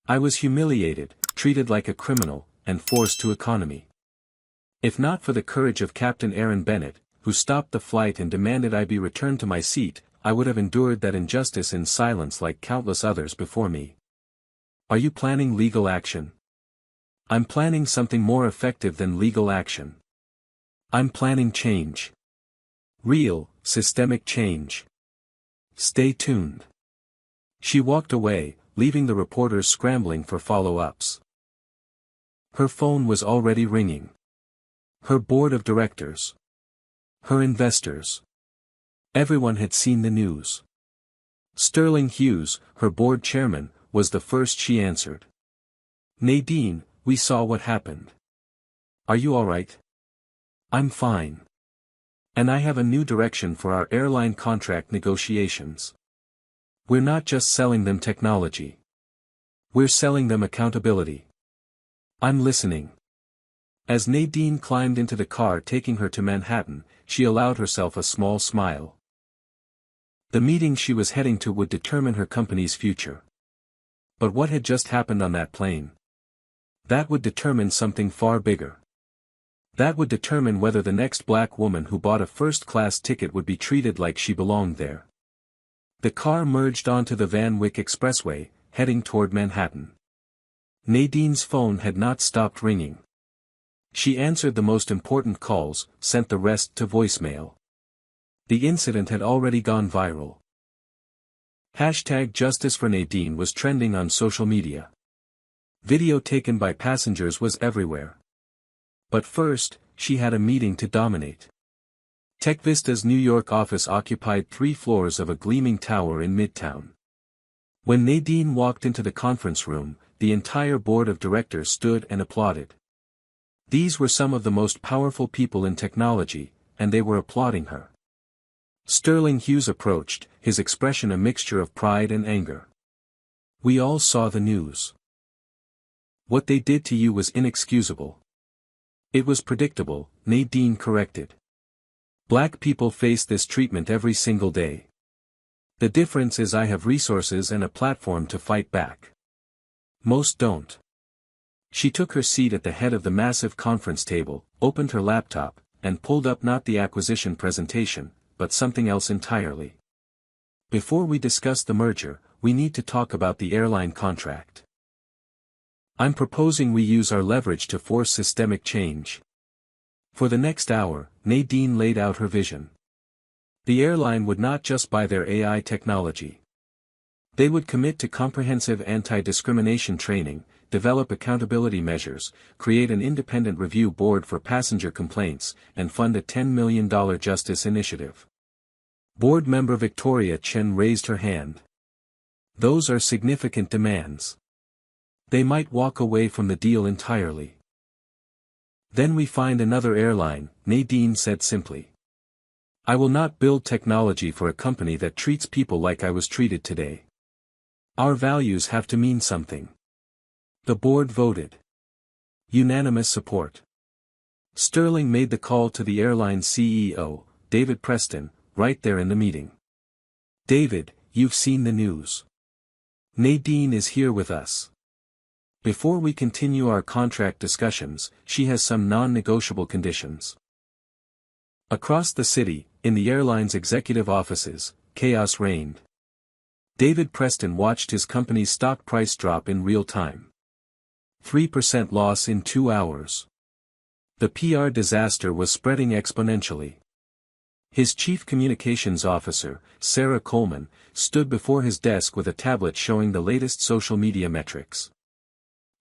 I was humiliated, treated like a criminal, and forced to economy. If not for the courage of Captain Aaron Bennett, who stopped the flight and demanded I be returned to my seat, I would have endured that injustice in silence like countless others before me. Are you planning legal action? I'm planning something more effective than legal action. I'm planning change. Real, systemic change. Stay tuned. She walked away, leaving the reporters scrambling for follow-ups. Her phone was already ringing. Her board of directors. Her investors. Everyone had seen the news. Sterling Hughes, her board chairman, was the first she answered. Nadine, we saw what happened. Are you all right? I'm fine. And I have a new direction for our airline contract negotiations. We're not just selling them technology. We're selling them accountability. I'm listening. As Nadine climbed into the car taking her to Manhattan, she allowed herself a small smile. The meeting she was heading to would determine her company's future. But what had just happened on that plane? That would determine something far bigger. That would determine whether the next black woman who bought a first-class ticket would be treated like she belonged there. The car merged onto the Van Wyck Expressway, heading toward Manhattan. Nadine's phone had not stopped ringing. She answered the most important calls, sent the rest to voicemail. The incident had already gone viral. #Justice for Nadine was trending on social media. Video taken by passengers was everywhere. But first, she had a meeting to dominate. TechVista's New York office occupied 3 floors of a gleaming tower in Midtown. When Nadine walked into the conference room, the entire board of directors stood and applauded. These were some of the most powerful people in technology, and they were applauding her. Sterling Hughes approached, his expression a mixture of pride and anger. We all saw the news. What they did to you was inexcusable. It was predictable, Nadine corrected. Black people face this treatment every single day. The difference is I have resources and a platform to fight back. Most don't. She took her seat at the head of the massive conference table, opened her laptop, and pulled up not the acquisition presentation, but something else entirely. Before we discuss the merger, we need to talk about the airline contract. I'm proposing we use our leverage to force systemic change. For the next hour, Nadine laid out her vision. The airline would not just buy their AI technology. They would commit to comprehensive anti-discrimination training, develop accountability measures, create an independent review board for passenger complaints, and fund a $10 million justice initiative. Board member Victoria Chen raised her hand. Those are significant demands. They might walk away from the deal entirely. Then we find another airline, Nadine said simply. I will not build technology for a company that treats people like I was treated today. Our values have to mean something. The board voted. Unanimous support. Sterling made the call to the airline's CEO, David Preston, right there in the meeting. David, you've seen the news. Nadine is here with us. Before we continue our contract discussions, she has some non-negotiable conditions. Across the city, in the airline's executive offices, chaos reigned. David Preston watched his company's stock price drop in real time. 3% loss in 2 hours. The PR disaster was spreading exponentially. His chief communications officer, Sarah Coleman, stood before his desk with a tablet showing the latest social media metrics.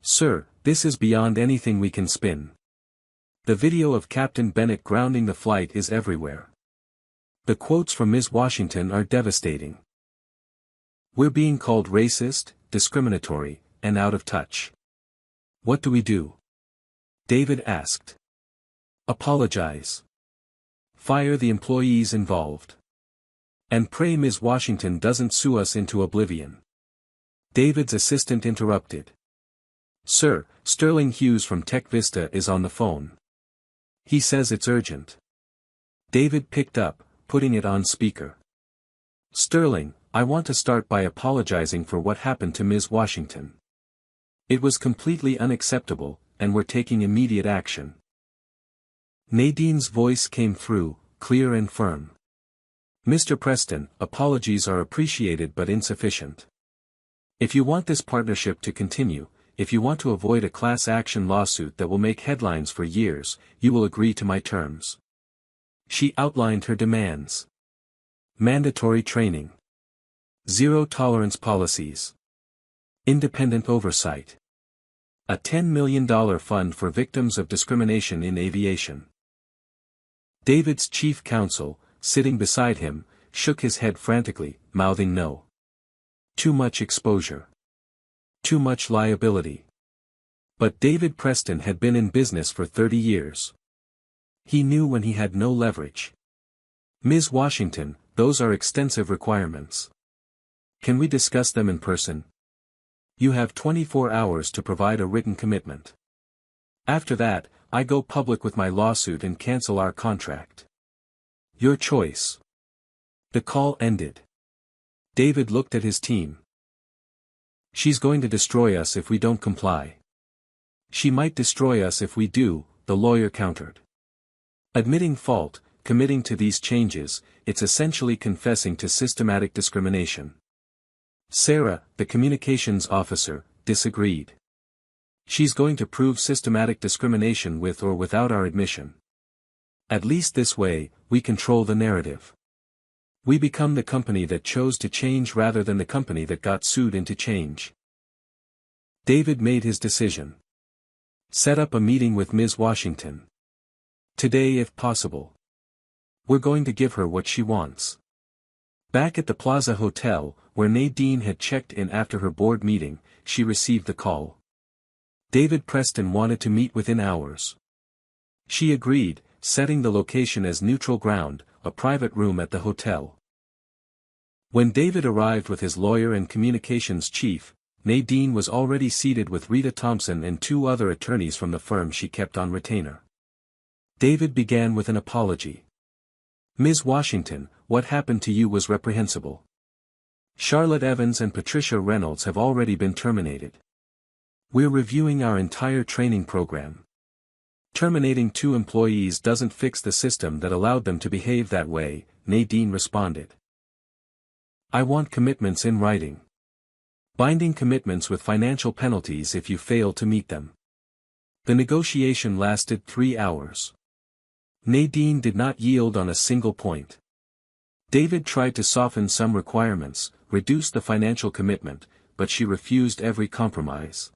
Sir, this is beyond anything we can spin. The video of Captain Bennett grounding the flight is everywhere. The quotes from Ms. Washington are devastating. We're being called racist, discriminatory, and out of touch. What do we do? David asked. Apologize. Fire the employees involved. And pray Ms. Washington doesn't sue us into oblivion. David's assistant interrupted. Sir, Sterling Hughes from TechVista is on the phone. He says it's urgent. David picked up, putting it on speaker. Sterling, I want to start by apologizing for what happened to Ms. Washington. It was completely unacceptable, and we're taking immediate action. Nadine's voice came through, clear and firm. Mr. Preston, apologies are appreciated but insufficient. If you want this partnership to continue, if you want to avoid a class action lawsuit that will make headlines for years, you will agree to my terms. She outlined her demands. Mandatory training. Zero-tolerance policies. Independent oversight. A $10 million fund for victims of discrimination in aviation. David's chief counsel, sitting beside him, shook his head frantically, mouthing no. Too much exposure. Too much liability. But David Preston had been in business for 30 years. He knew when he had no leverage. Ms. Washington, those are extensive requirements. Can we discuss them in person? You have 24 hours to provide a written commitment. After that, I go public with my lawsuit and cancel our contract. Your choice. The call ended. David looked at his team. She's going to destroy us if we don't comply. She might destroy us if we do, the lawyer countered. Admitting fault, committing to these changes, it's essentially confessing to systematic discrimination. Sarah, the communications officer, disagreed. She's going to prove systematic discrimination with or without our admission. At least this way, we control the narrative. We become the company that chose to change rather than the company that got sued into change. David made his decision. Set up a meeting with Ms. Washington. Today if possible. We're going to give her what she wants. Back at the Plaza Hotel, where Nadine had checked in after her board meeting, she received the call. David Preston wanted to meet within hours. She agreed, setting the location as neutral ground, a private room at the hotel. When David arrived with his lawyer and communications chief, Nadine was already seated with Rita Thompson and 2 other attorneys from the firm she kept on retainer. David began with an apology. Ms. Washington, what happened to you was reprehensible. Charlotte Evans and Patricia Reynolds have already been terminated. We're reviewing our entire training program. Terminating 2 employees doesn't fix the system that allowed them to behave that way, Nadine responded. I want commitments in writing. Binding commitments with financial penalties if you fail to meet them. The negotiation lasted 3 hours. Nadine did not yield on a single point. David tried to soften some requirements, reduce the financial commitment, but she refused every compromise.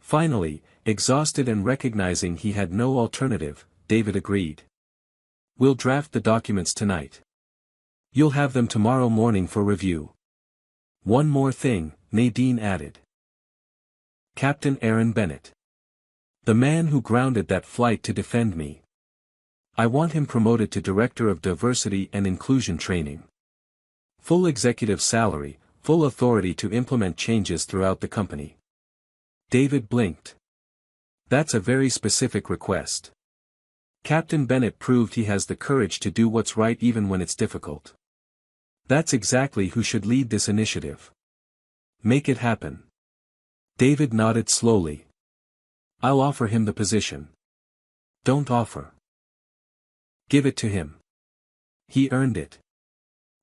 Finally, exhausted and recognizing he had no alternative, David agreed. We'll draft the documents tonight. You'll have them tomorrow morning for review. One more thing, Nadine added. Captain Aaron Bennett. The man who grounded that flight to defend me. I want him promoted to Director of Diversity and Inclusion Training. Full executive salary, full authority to implement changes throughout the company. David blinked. That's a very specific request. Captain Bennett proved he has the courage to do what's right even when it's difficult. That's exactly who should lead this initiative. Make it happen. David nodded slowly. I'll offer him the position. Don't offer. Give it to him. He earned it.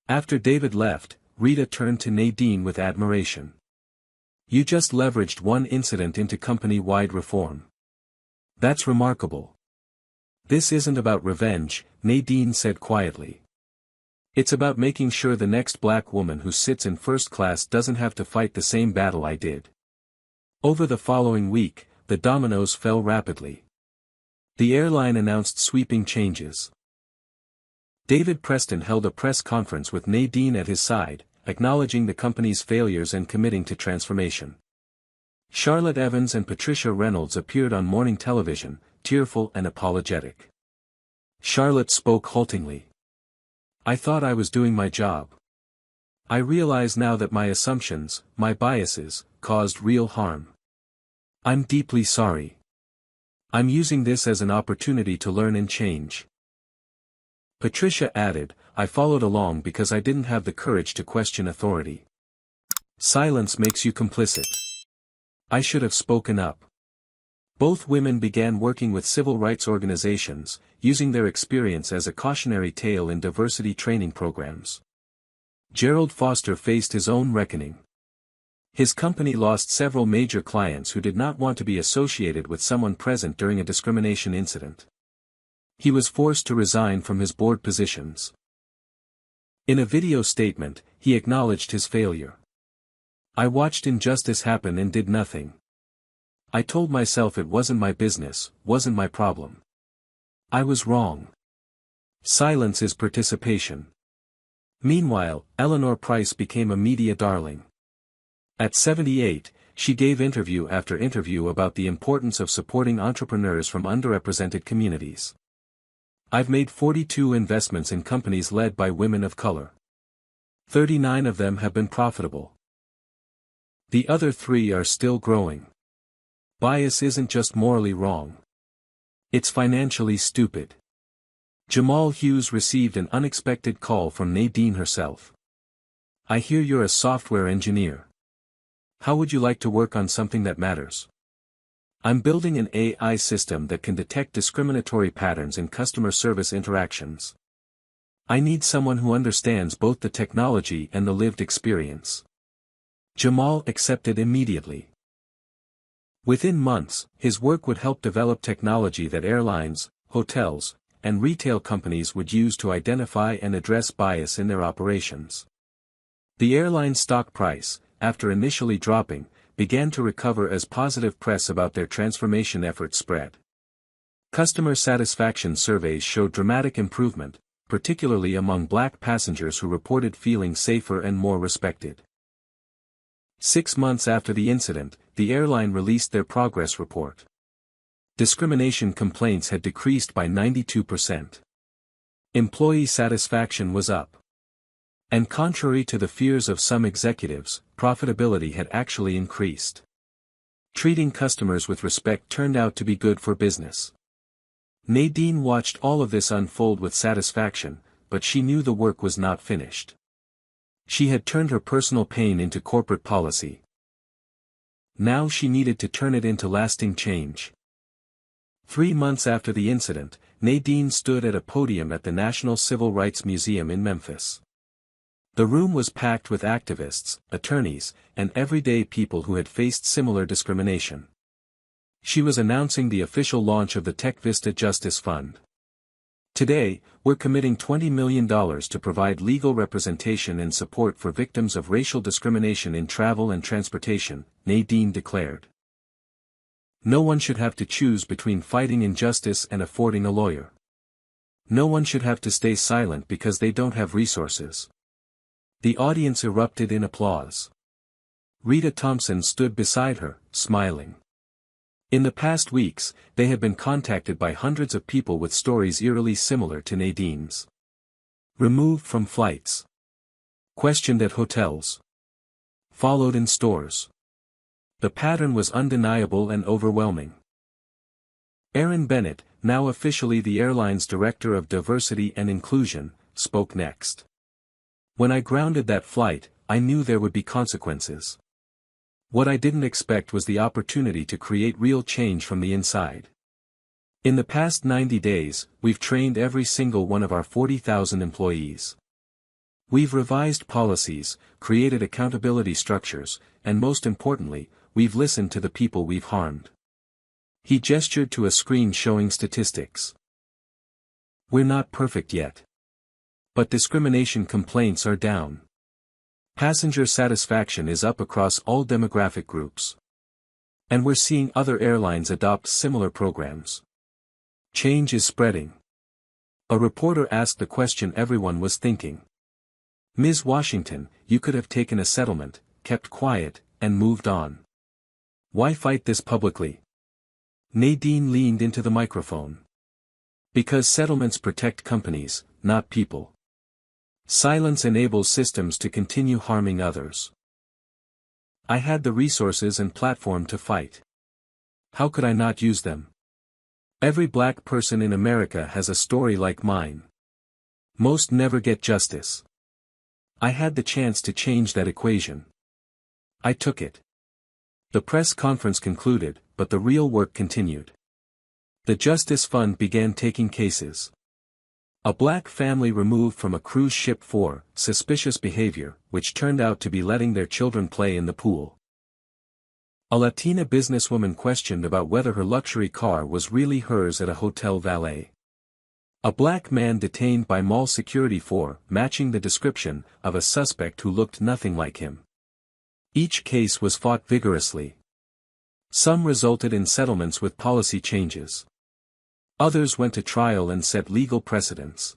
After David left, Rita turned to Nadine with admiration. You just leveraged one incident into company-wide reform. That's remarkable. This isn't about revenge, Nadine said quietly. It's about making sure the next black woman who sits in first class doesn't have to fight the same battle I did. Over the following week, the dominoes fell rapidly. The airline announced sweeping changes. David Preston held a press conference with Nadine at his side, acknowledging the company's failures and committing to transformation. Charlotte Evans and Patricia Reynolds appeared on morning television, tearful and apologetic. Charlotte spoke haltingly. I thought I was doing my job. I realize now that my assumptions, my biases, caused real harm. I'm deeply sorry. I'm using this as an opportunity to learn and change. Patricia added, I followed along because I didn't have the courage to question authority. Silence makes you complicit. I should have spoken up. Both women began working with civil rights organizations, using their experience as a cautionary tale in diversity training programs. Gerald Foster faced his own reckoning. His company lost several major clients who did not want to be associated with someone present during a discrimination incident. He was forced to resign from his board positions. In a video statement, he acknowledged his failure. I watched injustice happen and did nothing. I told myself it wasn't my business, wasn't my problem. I was wrong. Silence is participation. Meanwhile, Eleanor Price became a media darling. At 78, she gave interview after interview about the importance of supporting entrepreneurs from underrepresented communities. I've made 42 investments in companies led by women of color. 39 of them have been profitable. The other 3 are still growing. Bias isn't just morally wrong. It's financially stupid. Jamal Hughes received an unexpected call from Nadine herself. I hear you're a software engineer. How would you like to work on something that matters? I'm building an AI system that can detect discriminatory patterns in customer service interactions. I need someone who understands both the technology and the lived experience. Jamal accepted immediately. Within months, his work would help develop technology that airlines, hotels, and retail companies would use to identify and address bias in their operations. The airline stock price, after initially dropping, began to recover as positive press about their transformation efforts spread. Customer satisfaction surveys showed dramatic improvement, particularly among Black passengers who reported feeling safer and more respected. 6 months after the incident, the airline released their progress report. Discrimination complaints had decreased by 92%. Employee satisfaction was up. And contrary to the fears of some executives, profitability had actually increased. Treating customers with respect turned out to be good for business. Nadine watched all of this unfold with satisfaction, but she knew the work was not finished. She had turned her personal pain into corporate policy. Now she needed to turn it into lasting change. 3 months after the incident, Nadine stood at a podium at the National Civil Rights Museum in Memphis. The room was packed with activists, attorneys, and everyday people who had faced similar discrimination. She was announcing the official launch of the Tech Vista Justice Fund. Today, we're committing $20 million to provide legal representation and support for victims of racial discrimination in travel and transportation, Nadine declared. No one should have to choose between fighting injustice and affording a lawyer. No one should have to stay silent because they don't have resources. The audience erupted in applause. Rita Thompson stood beside her, smiling. In the past weeks, they had been contacted by hundreds of people with stories eerily similar to Nadine's. Removed from flights. Questioned at hotels. Followed in stores. The pattern was undeniable and overwhelming. Erin Bennett, now officially the airline's Director of Diversity and Inclusion, spoke next. When I grounded that flight, I knew there would be consequences. What I didn't expect was the opportunity to create real change from the inside. In the past 90 days, we've trained every single one of our 40,000 employees. We've revised policies, created accountability structures, and most importantly, we've listened to the people we've harmed. He gestured to a screen showing statistics. We're not perfect yet. But discrimination complaints are down. Passenger satisfaction is up across all demographic groups. And we're seeing other airlines adopt similar programs. Change is spreading. A reporter asked the question everyone was thinking. Ms. Washington, you could have taken a settlement, kept quiet, and moved on. Why fight this publicly? Nadine leaned into the microphone. Because settlements protect companies, not people. Silence enables systems to continue harming others. I had the resources and platform to fight. How could I not use them? Every black person in America has a story like mine. Most never get justice. I had the chance to change that equation. I took it. The press conference concluded, but the real work continued. The Justice Fund began taking cases. A black family removed from a cruise ship for suspicious behavior, which turned out to be letting their children play in the pool. A Latina businesswoman questioned about whether her luxury car was really hers at a hotel valet. A black man detained by mall security for matching the description of a suspect who looked nothing like him. Each case was fought vigorously. Some resulted in settlements with policy changes. Others went to trial and set legal precedents.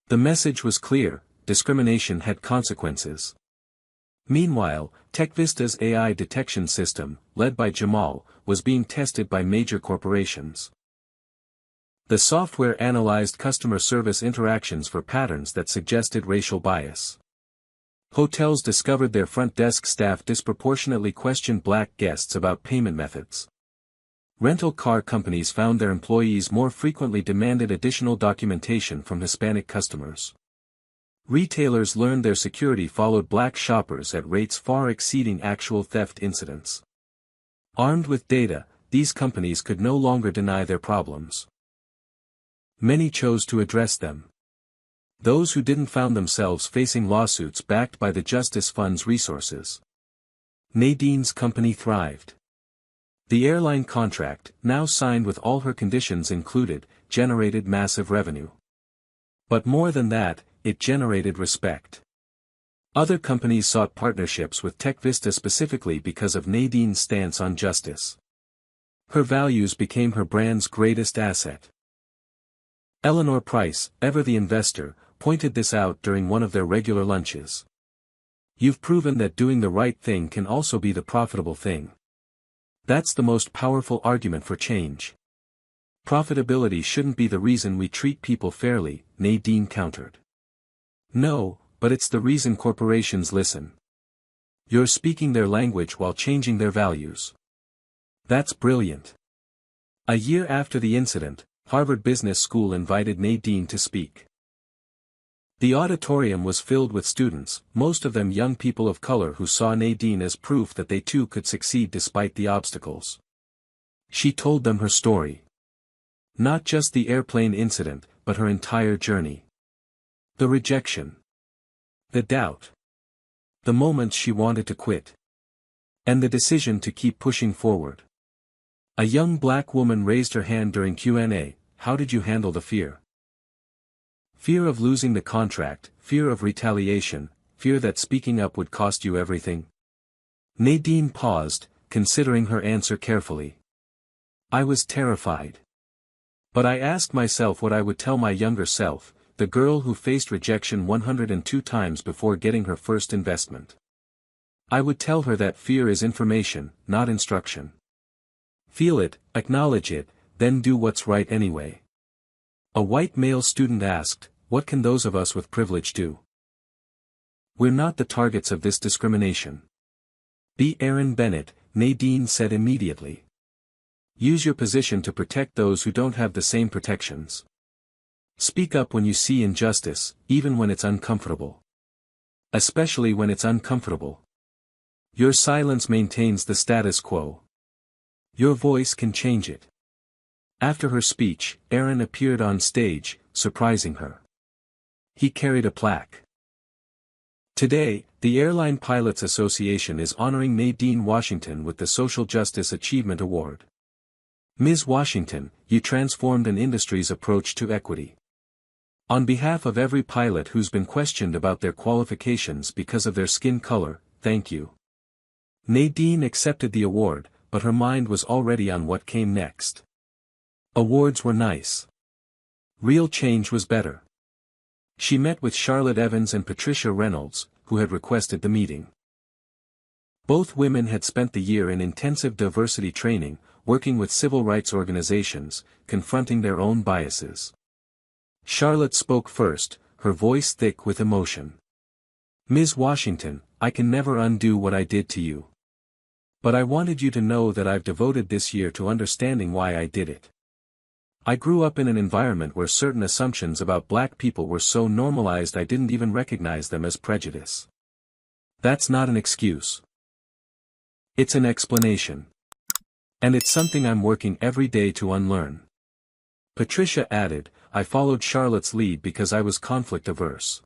The message was clear: discrimination had consequences. Meanwhile, TechVista's AI detection system, led by Jamal, was being tested by major corporations. The software analyzed customer service interactions for patterns that suggested racial bias. Hotels discovered their front desk staff disproportionately questioned black guests about payment methods. Rental car companies found their employees more frequently demanded additional documentation from Hispanic customers. Retailers learned their security followed black shoppers at rates far exceeding actual theft incidents. Armed with data, these companies could no longer deny their problems. Many chose to address them. Those who didn't found themselves facing lawsuits backed by the Justice Fund's resources. Nadine's company thrived. The airline contract, now signed with all her conditions included, generated massive revenue. But more than that, it generated respect. Other companies sought partnerships with TechVista specifically because of Nadine's stance on justice. Her values became her brand's greatest asset. Eleanor Price, ever the investor, pointed this out during one of their regular lunches. "You've proven that doing the right thing can also be the profitable thing. That's the most powerful argument for change. Profitability shouldn't be the reason we treat people fairly," Nadine countered. "No, but it's the reason corporations listen. You're speaking their language while changing their values. That's brilliant." A year after the incident, Harvard Business School invited Nadine to speak. The auditorium was filled with students, most of them young people of color who saw Nadine as proof that they too could succeed despite the obstacles. She told them her story. Not just the airplane incident, but her entire journey. The rejection. The doubt. The moments she wanted to quit. And the decision to keep pushing forward. A young black woman raised her hand during Q&A. "How did you handle the fear?" Fear of losing the contract, fear of retaliation, fear that speaking up would cost you everything. Nadine paused, considering her answer carefully. "I was terrified. But I asked myself what I would tell my younger self, the girl who faced rejection 102 times before getting her first investment. I would tell her that fear is information, not instruction. Feel it, acknowledge it, then do what's right anyway." A white male student asked, "What can those of us with privilege do?" "We're not the targets of this discrimination." Be Aaron Bennett, Nadine said immediately. "Use your position to protect those who don't have the same protections. Speak up when you see injustice, even when it's uncomfortable. Especially when it's uncomfortable. Your silence maintains the status quo. Your voice can change it." After her speech, Aaron appeared on stage, surprising her. He carried a plaque. Today, the Airline Pilots Association is honoring Nadine Washington with the Social Justice Achievement Award. Ms. Washington, you transformed an industry's approach to equity. On behalf of every pilot who's been questioned about their qualifications because of their skin color, thank you. Nadine accepted the award, but her mind was already on what came next. Awards were nice. Real change was better. She met with Charlotte Evans and Patricia Reynolds, who had requested the meeting. Both women had spent the year in intensive diversity training, working with civil rights organizations, confronting their own biases. Charlotte spoke first, her voice thick with emotion. "Ms. Washington, I can never undo what I did to you. But I wanted you to know that I've devoted this year to understanding why I did it. I grew up in an environment where certain assumptions about black people were so normalized I didn't even recognize them as prejudice. That's not an excuse. It's an explanation. And it's something I'm working every day to unlearn. Patricia added, I followed Charlotte's lead because I was conflict averse.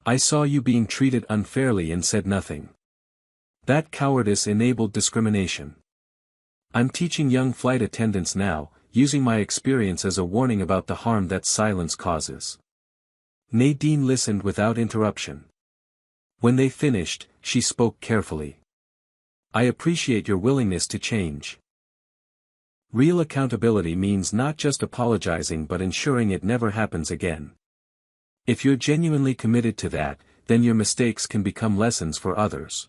I saw you being treated unfairly and said nothing. That cowardice enabled discrimination. I'm teaching young flight attendants now, using my experience as a warning about the harm that silence causes. Nadine listened without interruption. When they finished, she spoke carefully. I appreciate your willingness to change. Real accountability means not just apologizing but ensuring it never happens again. If you're genuinely committed to that, then your mistakes can become lessons for others.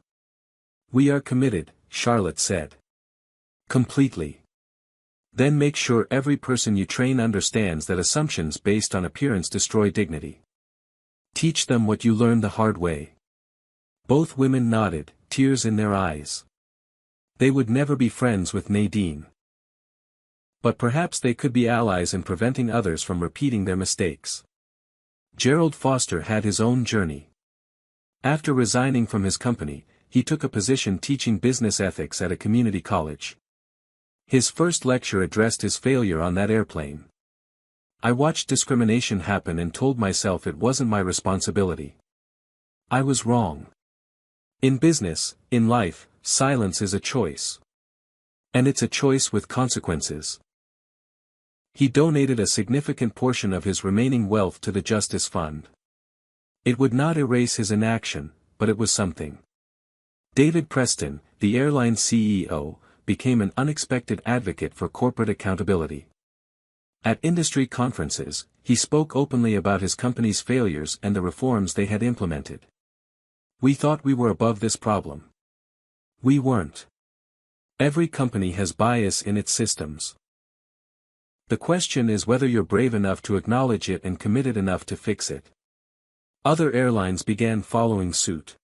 We are committed, Charlotte said. Completely. Then make sure every person you train understands that assumptions based on appearance destroy dignity. Teach them what you learned the hard way. Both women nodded, tears in their eyes. They would never be friends with Nadine. But perhaps they could be allies in preventing others from repeating their mistakes. Gerald Foster had his own journey. After resigning from his company, he took a position teaching business ethics at a community college. His first lecture addressed his failure on that airplane. I watched discrimination happen and told myself it wasn't my responsibility. I was wrong. In business, in life, silence is a choice. And it's a choice with consequences. He donated a significant portion of his remaining wealth to the Justice Fund. It would not erase his inaction, but it was something. David Preston, the airline CEO, became an unexpected advocate for corporate accountability. At industry conferences, he spoke openly about his company's failures and the reforms they had implemented. We thought we were above this problem. We weren't. Every company has bias in its systems. The question is whether you're brave enough to acknowledge it and committed enough to fix it. Other airlines began following suit.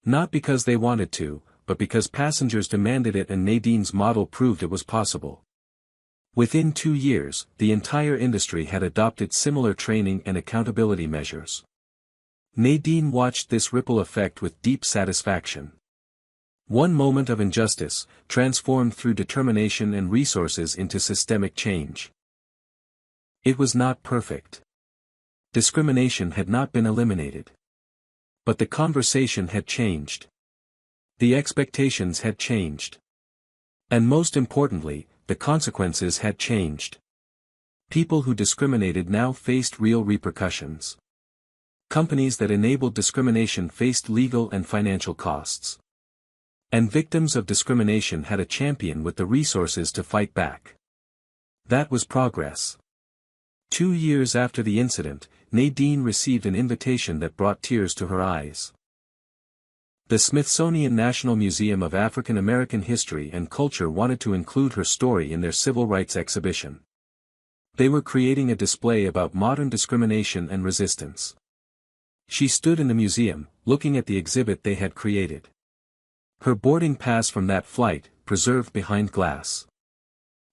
Not because they wanted to, but because passengers demanded it and Nadine's model proved it was possible. Within 2 years, the entire industry had adopted similar training and accountability measures. Nadine watched this ripple effect with deep satisfaction. One moment of injustice, transformed through determination and resources into systemic change. It was not perfect. Discrimination had not been eliminated. But the conversation had changed. The expectations had changed. And most importantly, the consequences had changed. People who discriminated now faced real repercussions. Companies that enabled discrimination faced legal and financial costs. And victims of discrimination had a champion with the resources to fight back. That was progress. 2 years after the incident, Nadine received an invitation that brought tears to her eyes. The Smithsonian National Museum of African American History and Culture wanted to include her story in their civil rights exhibition. They were creating a display about modern discrimination and resistance. She stood in the museum, looking at the exhibit they had created. Her boarding pass from that flight, preserved behind glass.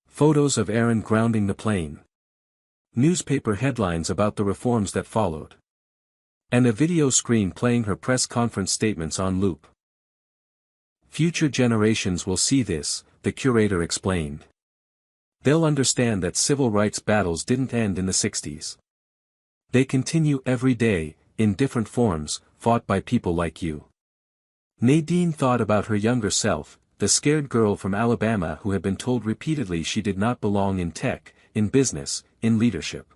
Photos of Aaron grounding the plane. Newspaper headlines about the reforms that followed. And a video screen playing her press conference statements on loop. Future generations will see this, the curator explained. They'll understand that civil rights battles didn't end in the 60s. They continue every day, in different forms, fought by people like you. Nadine thought about her younger self, the scared girl from Alabama who had been told repeatedly she did not belong in tech, in business, in leadership.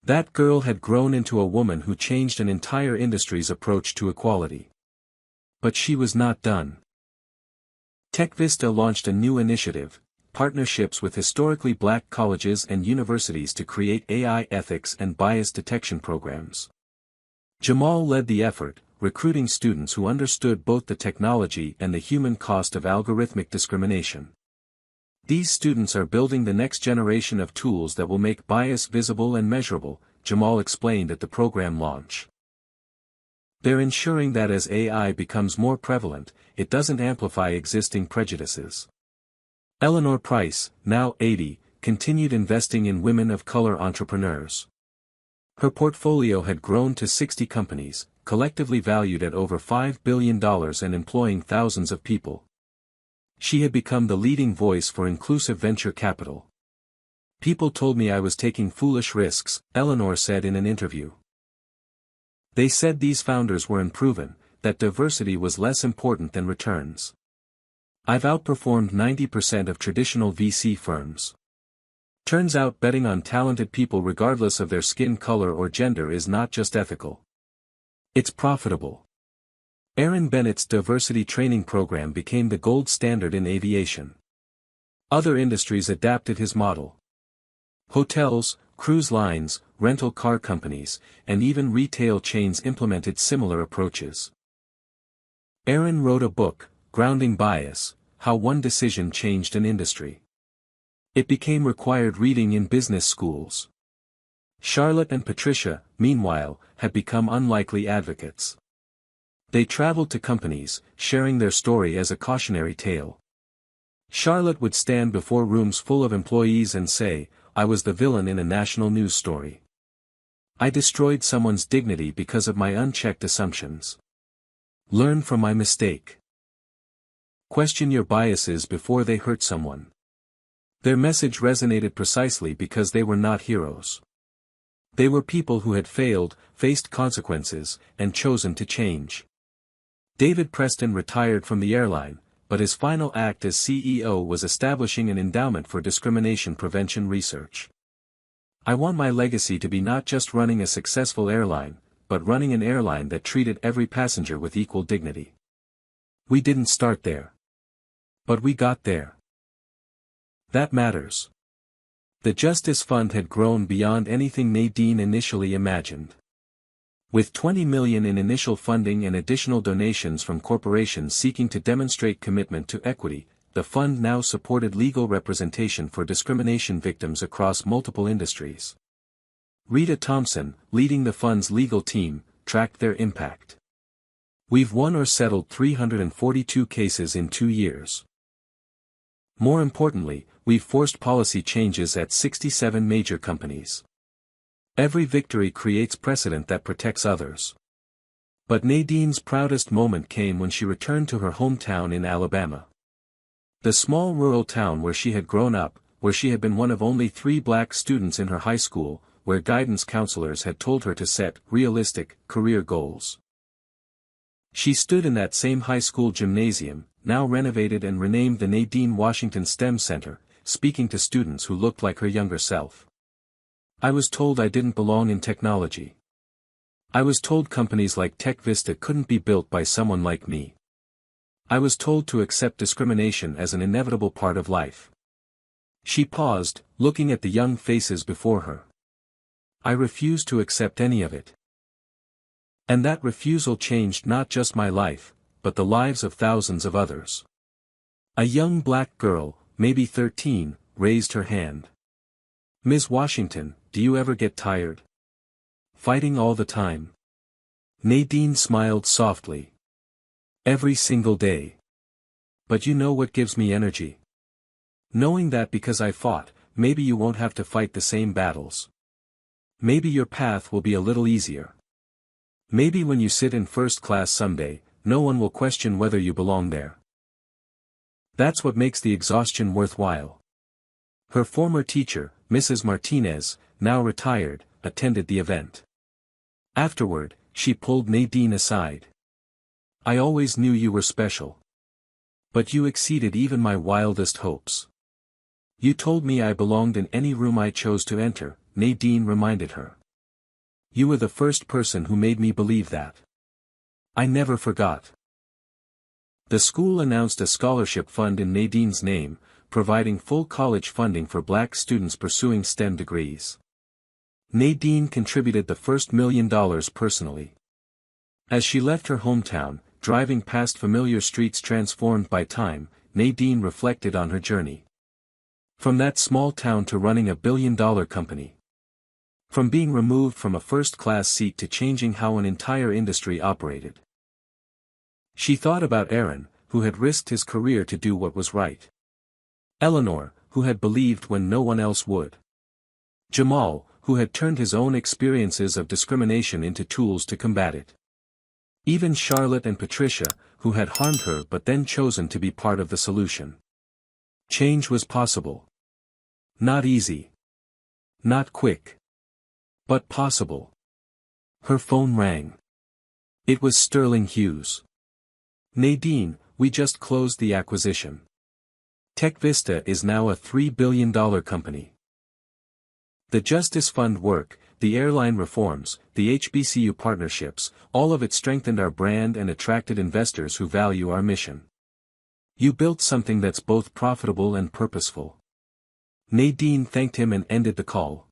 That girl had grown into a woman who changed an entire industry's approach to equality. But she was not done. TechVista launched a new initiative, partnerships with historically black colleges and universities to create AI ethics and bias detection programs. Jamal led the effort, recruiting students who understood both the technology and the human cost of algorithmic discrimination. These students are building the next generation of tools that will make bias visible and measurable, Jamal explained at the program launch. They're ensuring that as AI becomes more prevalent, it doesn't amplify existing prejudices. Eleanor Price, now 80, continued investing in women of color entrepreneurs. Her portfolio had grown to 60 companies, collectively valued at over $5 billion and employing thousands of people. She had become the leading voice for inclusive venture capital. People told me I was taking foolish risks, Eleanor said in an interview. They said these founders were unproven, that diversity was less important than returns. I've outperformed 90% of traditional VC firms. Turns out betting on talented people regardless of their skin color or gender is not just ethical. It's profitable. Aaron Bennett's diversity training program became the gold standard in aviation. Other industries adapted his model. Hotels, cruise lines, rental car companies, and even retail chains implemented similar approaches. Aaron wrote a book, Grounding Bias: How One Decision Changed an Industry. It became required reading in business schools. Charlotte and Patricia, meanwhile, had become unlikely advocates. They traveled to companies, sharing their story as a cautionary tale. Charlotte would stand before rooms full of employees and say, "I was the villain in a national news story. I destroyed someone's dignity because of my unchecked assumptions. Learn from my mistake. Question your biases before they hurt someone." Their message resonated precisely because they were not heroes. They were people who had failed, faced consequences, and chosen to change. David Preston retired from the airline, but his final act as CEO was establishing an endowment for discrimination prevention research. "I want my legacy to be not just running a successful airline, but running an airline that treated every passenger with equal dignity." We didn't start there. But we got there. That matters. The Justice Fund had grown beyond anything Nadine initially imagined. With $20 million in initial funding and additional donations from corporations seeking to demonstrate commitment to equity, the fund now supported legal representation for discrimination victims across multiple industries. Rita Thompson, leading the fund's legal team, tracked their impact. "We've won or settled 342 cases in 2 years. More importantly, we've forced policy changes at 67 major companies. Every victory creates precedent that protects others." But Nadine's proudest moment came when she returned to her hometown in Alabama. The small rural town where she had grown up, where she had been one of only 3 black students in her high school, where guidance counselors had told her to set realistic career goals. She stood in that same high school gymnasium, now renovated and renamed the Nadine Washington STEM Center, speaking to students who looked like her younger self. "I was told I didn't belong in technology. I was told companies like Tech Vista couldn't be built by someone like me. I was told to accept discrimination as an inevitable part of life." She paused, looking at the young faces before her. "I refused to accept any of it. And that refusal changed not just my life, but the lives of thousands of others." A young black girl, maybe 13, raised her hand. "Ms. Washington, do you ever get tired? Fighting all the time?" Nadine smiled softly. "Every single day. But you know what gives me energy? Knowing that because I fought, maybe you won't have to fight the same battles. Maybe your path will be a little easier. Maybe when you sit in first class someday, no one will question whether you belong there. That's what makes the exhaustion worthwhile." Her former teacher, Mrs. Martinez, now retired, attended the event. Afterward, she pulled Nadine aside. "I always knew you were special. But you exceeded even my wildest hopes. You told me I belonged in any room I chose to enter," Nadine reminded her. "You were the first person who made me believe that. I never forgot." The school announced a scholarship fund in Nadine's name, providing full college funding for black students pursuing STEM degrees. Nadine contributed the first $1 million personally. As she left her hometown, driving past familiar streets transformed by time, Nadine reflected on her journey. From that small town to running a billion-dollar company. From being removed from a first-class seat to changing how an entire industry operated. She thought about Aaron, who had risked his career to do what was right. Eleanor, who had believed when no one else would. Jamal, who had turned his own experiences of discrimination into tools to combat it. Even Charlotte and Patricia, who had harmed her but then chosen to be part of the solution. Change was possible. Not easy. Not quick. But possible. Her phone rang. It was Sterling Hughes. "Nadine, we just closed the acquisition. TechVista is now a $3 billion company. The Justice Fund work, the airline reforms, the HBCU partnerships, all of it strengthened our brand and attracted investors who value our mission. You built something that's both profitable and purposeful." Nadine thanked him and ended the call.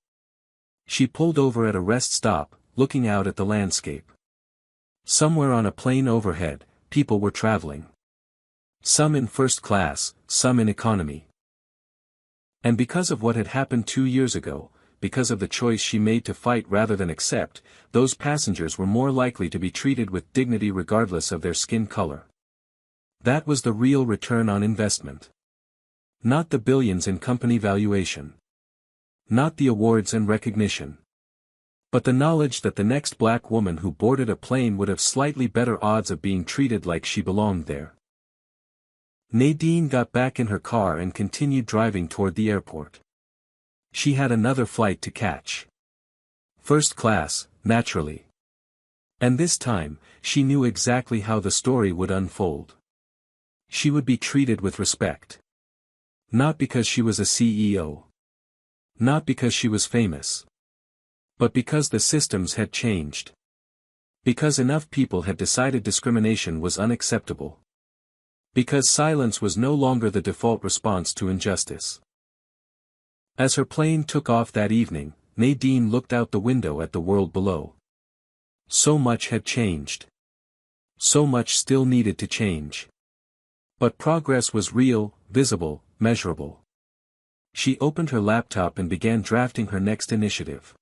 She pulled over at a rest stop, looking out at the landscape. Somewhere on a plane overhead, people were traveling. Some in first class, some in economy. And because of what had happened 2 years ago, because of the choice she made to fight rather than accept, those passengers were more likely to be treated with dignity regardless of their skin color. That was the real return on investment. Not the billions in company valuation. Not the awards and recognition. But the knowledge that the next black woman who boarded a plane would have slightly better odds of being treated like she belonged there. Nadine got back in her car and continued driving toward the airport. She had another flight to catch. First class, naturally. And this time, she knew exactly how the story would unfold. She would be treated with respect. Not because she was a CEO. Not because she was famous. But because the systems had changed. Because enough people had decided discrimination was unacceptable. Because silence was no longer the default response to injustice. As her plane took off that evening, Nadine looked out the window at the world below. So much had changed. So much still needed to change. But progress was real, visible, measurable. She opened her laptop and began drafting her next initiative.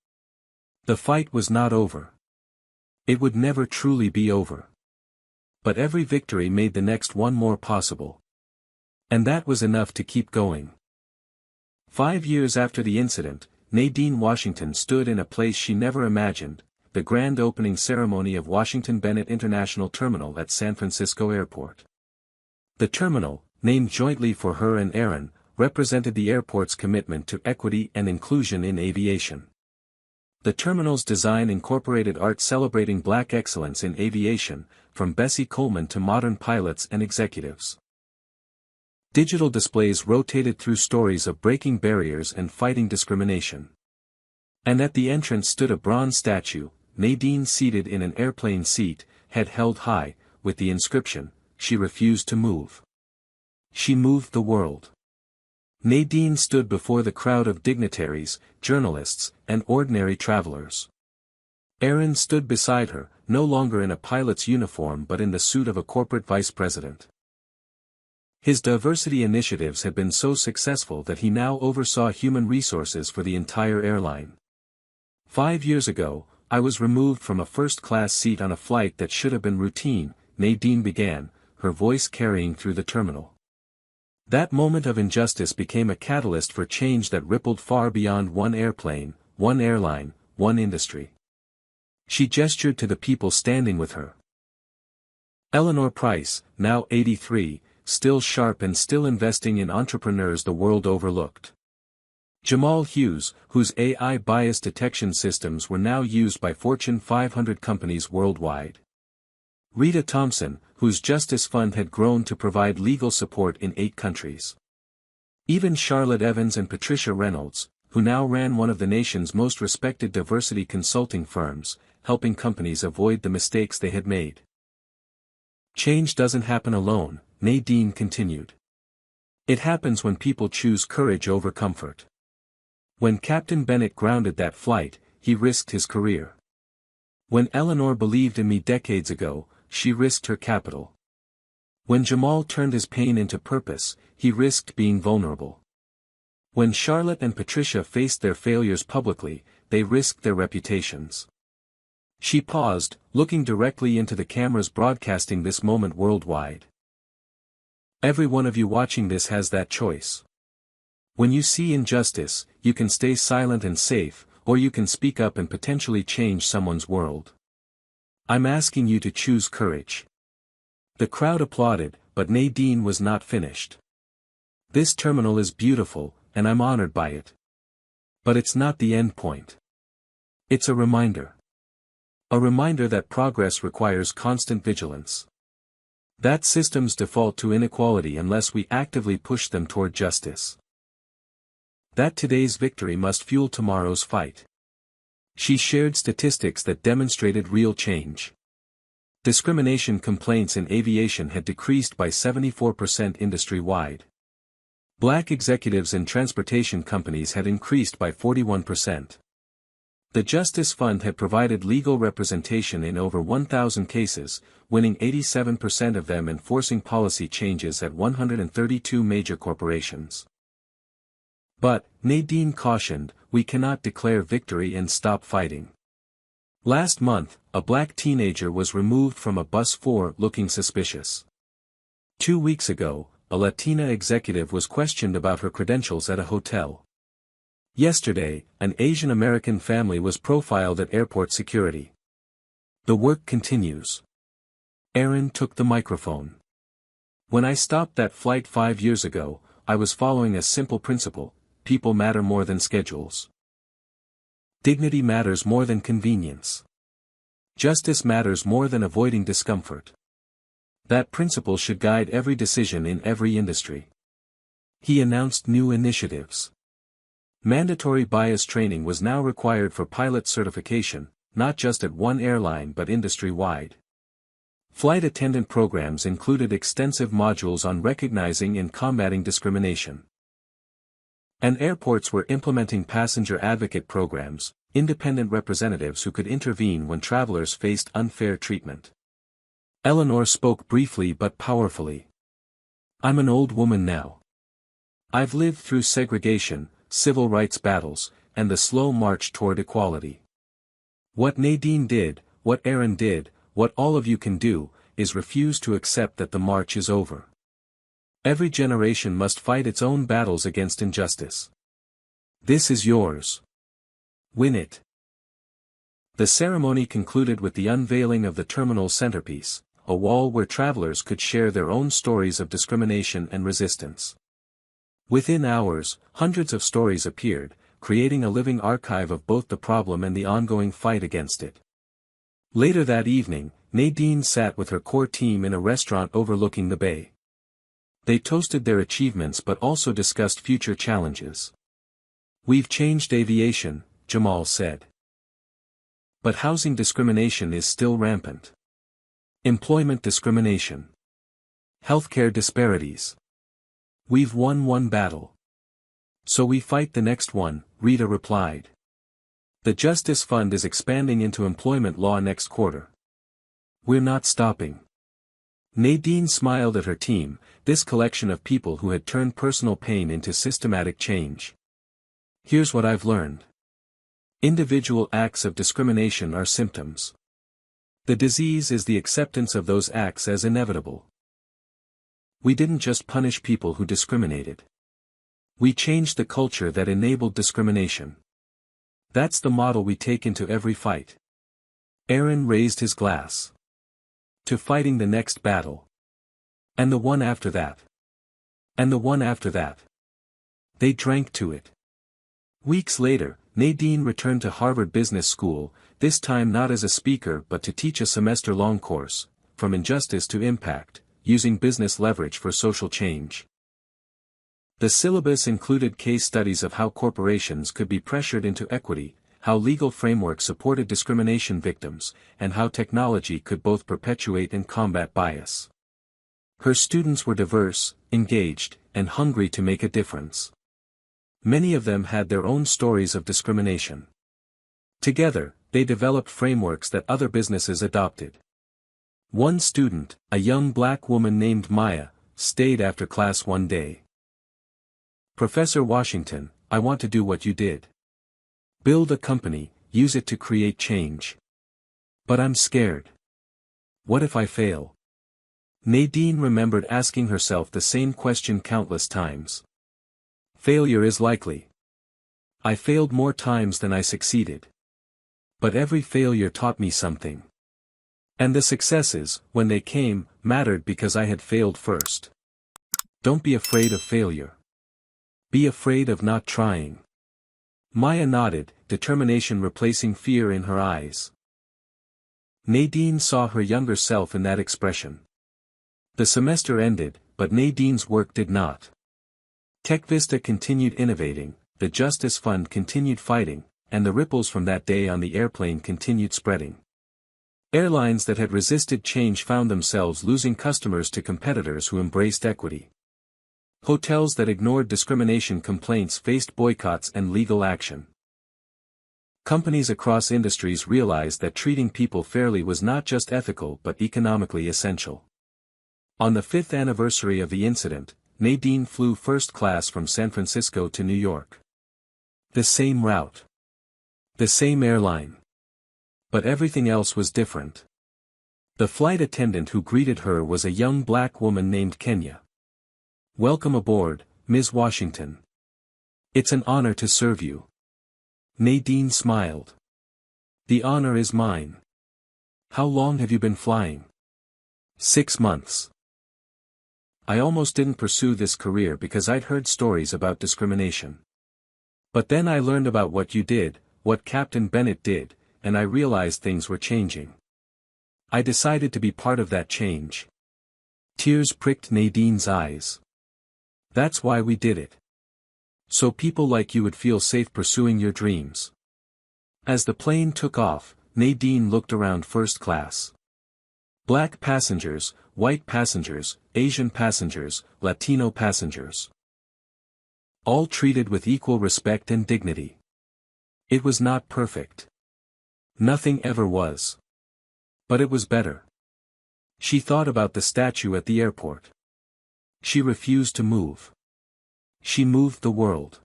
The fight was not over. It would never truly be over. But every victory made the next one more possible. And that was enough to keep going. 5 years after the incident, Nadine Washington stood in a place she never imagined, the grand opening ceremony of Washington Bennett International Terminal at San Francisco Airport. The terminal, named jointly for her and Aaron, represented the airport's commitment to equity and inclusion in aviation. The terminal's design incorporated art celebrating black excellence in aviation, from Bessie Coleman to modern pilots and executives. Digital displays rotated through stories of breaking barriers and fighting discrimination. And at the entrance stood a bronze statue, Nadine seated in an airplane seat, head held high, with the inscription, "She refused to move. She moved the world." Nadine stood before the crowd of dignitaries, journalists, and ordinary travelers. Aaron stood beside her, no longer in a pilot's uniform but in the suit of a corporate vice president. His diversity initiatives had been so successful that he now oversaw human resources for the entire airline. 5 years ago, I was removed from a first-class seat on a flight that should have been routine, Nadine began, her voice carrying through the terminal. That moment of injustice became a catalyst for change that rippled far beyond one airplane, one airline, one industry. She gestured to the people standing with her. Eleanor Price, now 83, still sharp and still investing in entrepreneurs the world overlooked. Jamal Hughes, whose AI bias detection systems were now used by Fortune 500 companies worldwide. Rita Thompson, whose Justice Fund had grown to provide legal support in 8 countries. Even Charlotte Evans and Patricia Reynolds, who now ran one of the nation's most respected diversity consulting firms, helping companies avoid the mistakes they had made. Change doesn't happen alone, Nadine continued. It happens when people choose courage over comfort. When Captain Bennett grounded that flight, he risked his career. When Eleanor believed in me decades ago, she risked her capital. When Jamal turned his pain into purpose, he risked being vulnerable. When Charlotte and Patricia faced their failures publicly, they risked their reputations. She paused, looking directly into the cameras broadcasting this moment worldwide. Every one of you watching this has that choice. When you see injustice, you can stay silent and safe, or you can speak up and potentially change someone's world. I'm asking you to choose courage. The crowd applauded, but Nadine was not finished. This terminal is beautiful, and I'm honored by it. But it's not the end point. It's a reminder. A reminder that progress requires constant vigilance. That systems default to inequality unless we actively push them toward justice. That today's victory must fuel tomorrow's fight. She shared statistics that demonstrated real change. Discrimination complaints in aviation had decreased by 74% industry-wide. Black executives in transportation companies had increased by 41%. The Justice Fund had provided legal representation in over 1,000 cases, winning 87% of them and forcing policy changes at 132 major corporations. But, Nadine cautioned, we cannot declare victory and stop fighting. Last month, a black teenager was removed from a bus for looking suspicious. 2 weeks ago, a Latina executive was questioned about her credentials at a hotel. Yesterday, an Asian American family was profiled at airport security. The work continues. Aaron took the microphone. When I stopped that flight 5 years ago, I was following a simple principle: people matter more than schedules. Dignity matters more than convenience. Justice matters more than avoiding discomfort. That principle should guide every decision in every industry. He announced new initiatives. Mandatory bias training was now required for pilot certification, not just at one airline but industry-wide. Flight attendant programs included extensive modules on recognizing and combating discrimination. And airports were implementing passenger advocate programs, independent representatives who could intervene when travelers faced unfair treatment. Eleanor spoke briefly but powerfully. I'm an old woman now. I've lived through segregation, civil rights battles, and the slow march toward equality. What Nadine did, what Aaron did, what all of you can do, is refuse to accept that the march is over. Every generation must fight its own battles against injustice. This is yours. Win it. The ceremony concluded with the unveiling of the terminal centerpiece, a wall where travelers could share their own stories of discrimination and resistance. Within hours, hundreds of stories appeared, creating a living archive of both the problem and the ongoing fight against it. Later that evening, Nadine sat with her core team in a restaurant overlooking the bay. They toasted their achievements but also discussed future challenges. We've changed aviation, Jamal said. But housing discrimination is still rampant. Employment discrimination. Healthcare disparities. We've won one battle. So we fight the next one, Rita replied. The Justice Fund is expanding into employment law next quarter. We're not stopping. Nadine smiled at her team, this collection of people who had turned personal pain into systematic change. Here's what I've learned. Individual acts of discrimination are symptoms. The disease is the acceptance of those acts as inevitable. We didn't just punish people who discriminated. We changed the culture that enabled discrimination. That's the model we take into every fight. Aaron raised his glass. To fighting the next battle. And the one after that. And the one after that. They drank to it. Weeks later, Nadine returned to Harvard Business School, this time not as a speaker but to teach a semester-long course, From Injustice to Impact, Using Business Leverage for Social Change. The syllabus included case studies of how corporations could be pressured into equity, how legal frameworks supported discrimination victims, and how technology could both perpetuate and combat bias. Her students were diverse, engaged, and hungry to make a difference. Many of them had their own stories of discrimination. Together, they developed frameworks that other businesses adopted. One student, a young black woman named Maya, stayed after class one day. Professor Washington, I want to do what you did. Build a company, use it to create change. But I'm scared. What if I fail? Nadine remembered asking herself the same question countless times. Failure is likely. I failed more times than I succeeded. But every failure taught me something. And the successes, when they came, mattered because I had failed first. Don't be afraid of failure. Be afraid of not trying. Maya nodded, determination replacing fear in her eyes. Nadine saw her younger self in that expression. The semester ended, but Nadine's work did not. TechVista continued innovating, the Justice Fund continued fighting, and the ripples from that day on the airplane continued spreading. Airlines that had resisted change found themselves losing customers to competitors who embraced equity. Hotels that ignored discrimination complaints faced boycotts and legal action. Companies across industries realized that treating people fairly was not just ethical but economically essential. On the 5th anniversary of the incident, Nadine flew first class from San Francisco to New York. The same route. The same airline. But everything else was different. The flight attendant who greeted her was a young black woman named Kenya. "Welcome aboard, Ms. Washington. It's an honor to serve you." Nadine smiled. "The honor is mine. How long have you been flying?" 6 months. "I almost didn't pursue this career because I'd heard stories about discrimination. But then I learned about what you did, what Captain Bennett did, and I realized things were changing. I decided to be part of that change." Tears pricked Nadine's eyes. "That's why we did it. So people like you would feel safe pursuing your dreams." As the plane took off, Nadine looked around first class. Black passengers, white passengers, Asian passengers, Latino passengers. All treated with equal respect and dignity. It was not perfect. Nothing ever was. But it was better. She thought about the statue at the airport. She refused to move. She moved the world.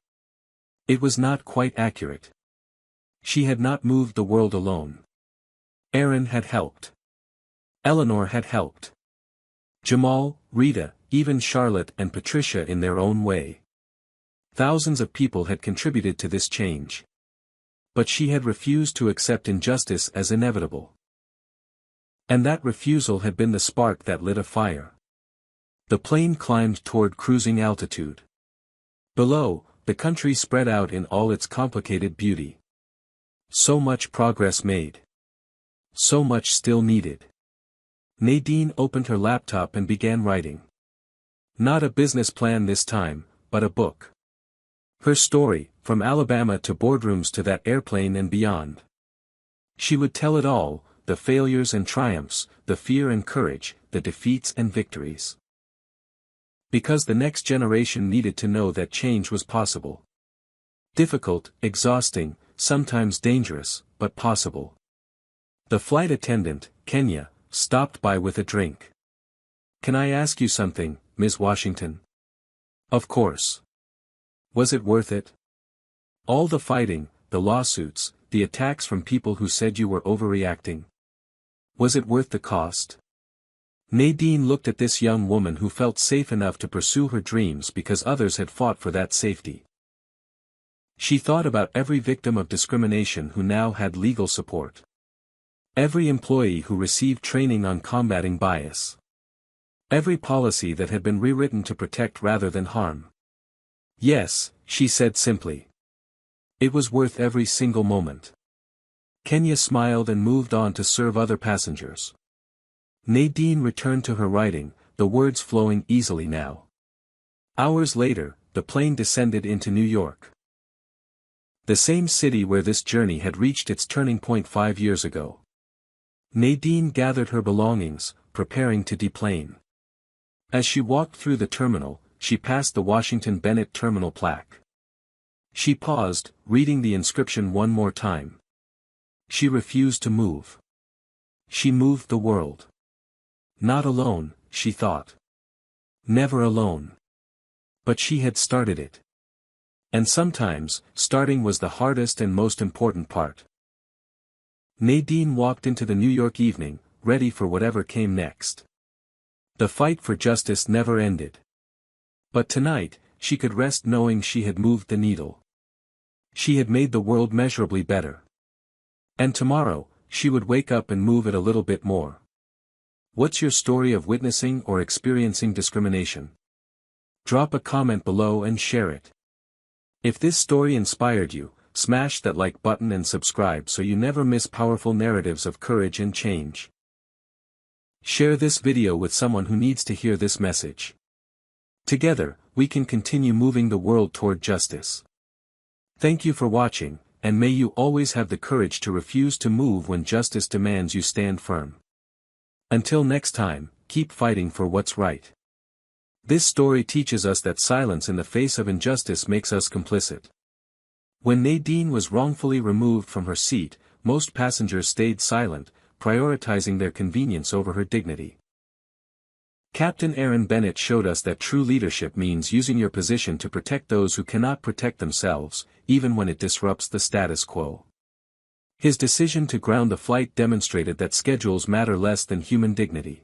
It was not quite accurate. She had not moved the world alone. Aaron had helped. Eleanor had helped. Jamal, Rita, even Charlotte and Patricia in their own way. Thousands of people had contributed to this change. But she had refused to accept injustice as inevitable. And that refusal had been the spark that lit a fire. The plane climbed toward cruising altitude. Below, the country spread out in all its complicated beauty. So much progress made. So much still needed. Nadine opened her laptop and began writing. Not a business plan this time, but a book. Her story, from Alabama to boardrooms to that airplane and beyond. She would tell it all, the failures and triumphs, the fear and courage, the defeats and victories. Because the next generation needed to know that change was possible. Difficult, exhausting, sometimes dangerous, but possible. The flight attendant, Kenya, stopped by with a drink. "Can I ask you something, Ms. Washington?" "Of course." "Was it worth it? All the fighting, the lawsuits, the attacks from people who said you were overreacting. Was it worth the cost?" Nadine looked at this young woman who felt safe enough to pursue her dreams because others had fought for that safety. She thought about every victim of discrimination who now had legal support. Every employee who received training on combating bias. Every policy that had been rewritten to protect rather than harm. "Yes," she said simply. "It was worth every single moment." Kenya smiled and moved on to serve other passengers. Nadine returned to her writing, the words flowing easily now. Hours later, the plane descended into New York. The same city where this journey had reached its turning point 5 years ago. Nadine gathered her belongings, preparing to deplane. As she walked through the terminal, she passed the Washington Bennett terminal plaque. She paused, reading the inscription one more time. She refused to move. She moved the world. Not alone, she thought. Never alone. But she had started it. And sometimes, starting was the hardest and most important part. Nadine walked into the New York evening, ready for whatever came next. The fight for justice never ended. But tonight, she could rest knowing she had moved the needle. She had made the world measurably better. And tomorrow, she would wake up and move it a little bit more. What's your story of witnessing or experiencing discrimination? Drop a comment below and share it. If this story inspired you, smash that like button and subscribe so you never miss powerful narratives of courage and change. Share this video with someone who needs to hear this message. Together, we can continue moving the world toward justice. Thank you for watching, and may you always have the courage to refuse to move when justice demands you stand firm. Until next time, keep fighting for what's right. This story teaches us that silence in the face of injustice makes us complicit. When Nadine was wrongfully removed from her seat, most passengers stayed silent, prioritizing their convenience over her dignity. Captain Aaron Bennett showed us that true leadership means using your position to protect those who cannot protect themselves, even when it disrupts the status quo. His decision to ground the flight demonstrated that schedules matter less than human dignity.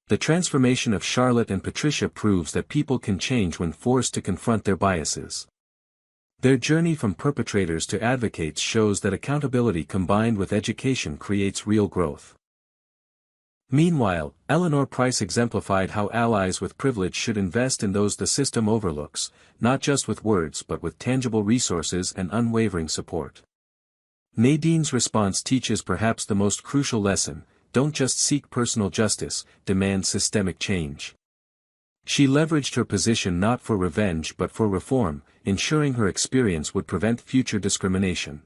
The transformation of Charlotte and Patricia proves that people can change when forced to confront their biases. Their journey from perpetrators to advocates shows that accountability combined with education creates real growth. Meanwhile, Eleanor Price exemplified how allies with privilege should invest in those the system overlooks, not just with words but with tangible resources and unwavering support. Nadine's response teaches perhaps the most crucial lesson: don't just seek personal justice, demand systemic change. She leveraged her position not for revenge but for reform, ensuring her experience would prevent future discrimination.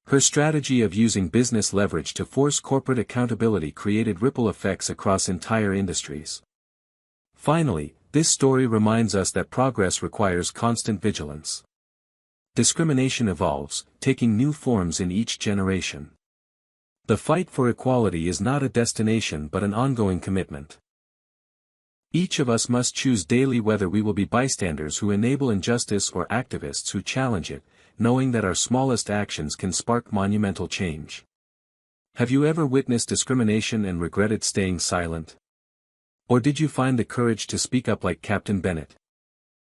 Her strategy of using business leverage to force corporate accountability created ripple effects across entire industries. Finally, this story reminds us that progress requires constant vigilance. Discrimination evolves, taking new forms in each generation. The fight for equality is not a destination but an ongoing commitment. Each of us must choose daily whether we will be bystanders who enable injustice or activists who challenge it, knowing that our smallest actions can spark monumental change. Have you ever witnessed discrimination and regretted staying silent? Or did you find the courage to speak up like Captain Bennett?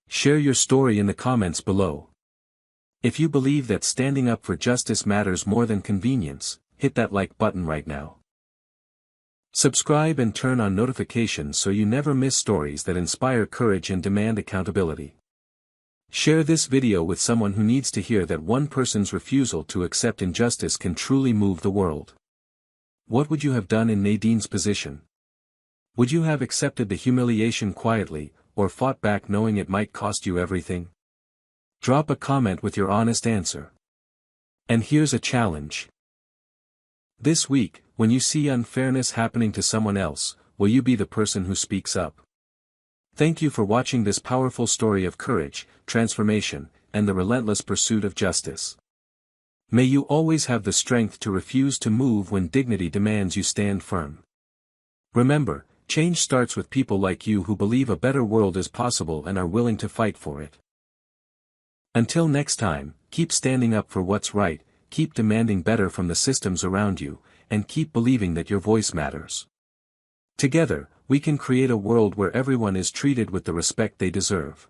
Share your story in the comments below. If you believe that standing up for justice matters more than convenience, hit that like button right now. Subscribe and turn on notifications so you never miss stories that inspire courage and demand accountability. Share this video with someone who needs to hear that one person's refusal to accept injustice can truly move the world. What would you have done in Nadine's position? Would you have accepted the humiliation quietly, or fought back knowing it might cost you everything? Drop a comment with your honest answer. And here's a challenge. This week, when you see unfairness happening to someone else, will you be the person who speaks up? Thank you for watching this powerful story of courage, transformation, and the relentless pursuit of justice. May you always have the strength to refuse to move when dignity demands you stand firm. Remember, change starts with people like you who believe a better world is possible and are willing to fight for it. Until next time, keep standing up for what's right, keep demanding better from the systems around you, and keep believing that your voice matters. Together, we can create a world where everyone is treated with the respect they deserve.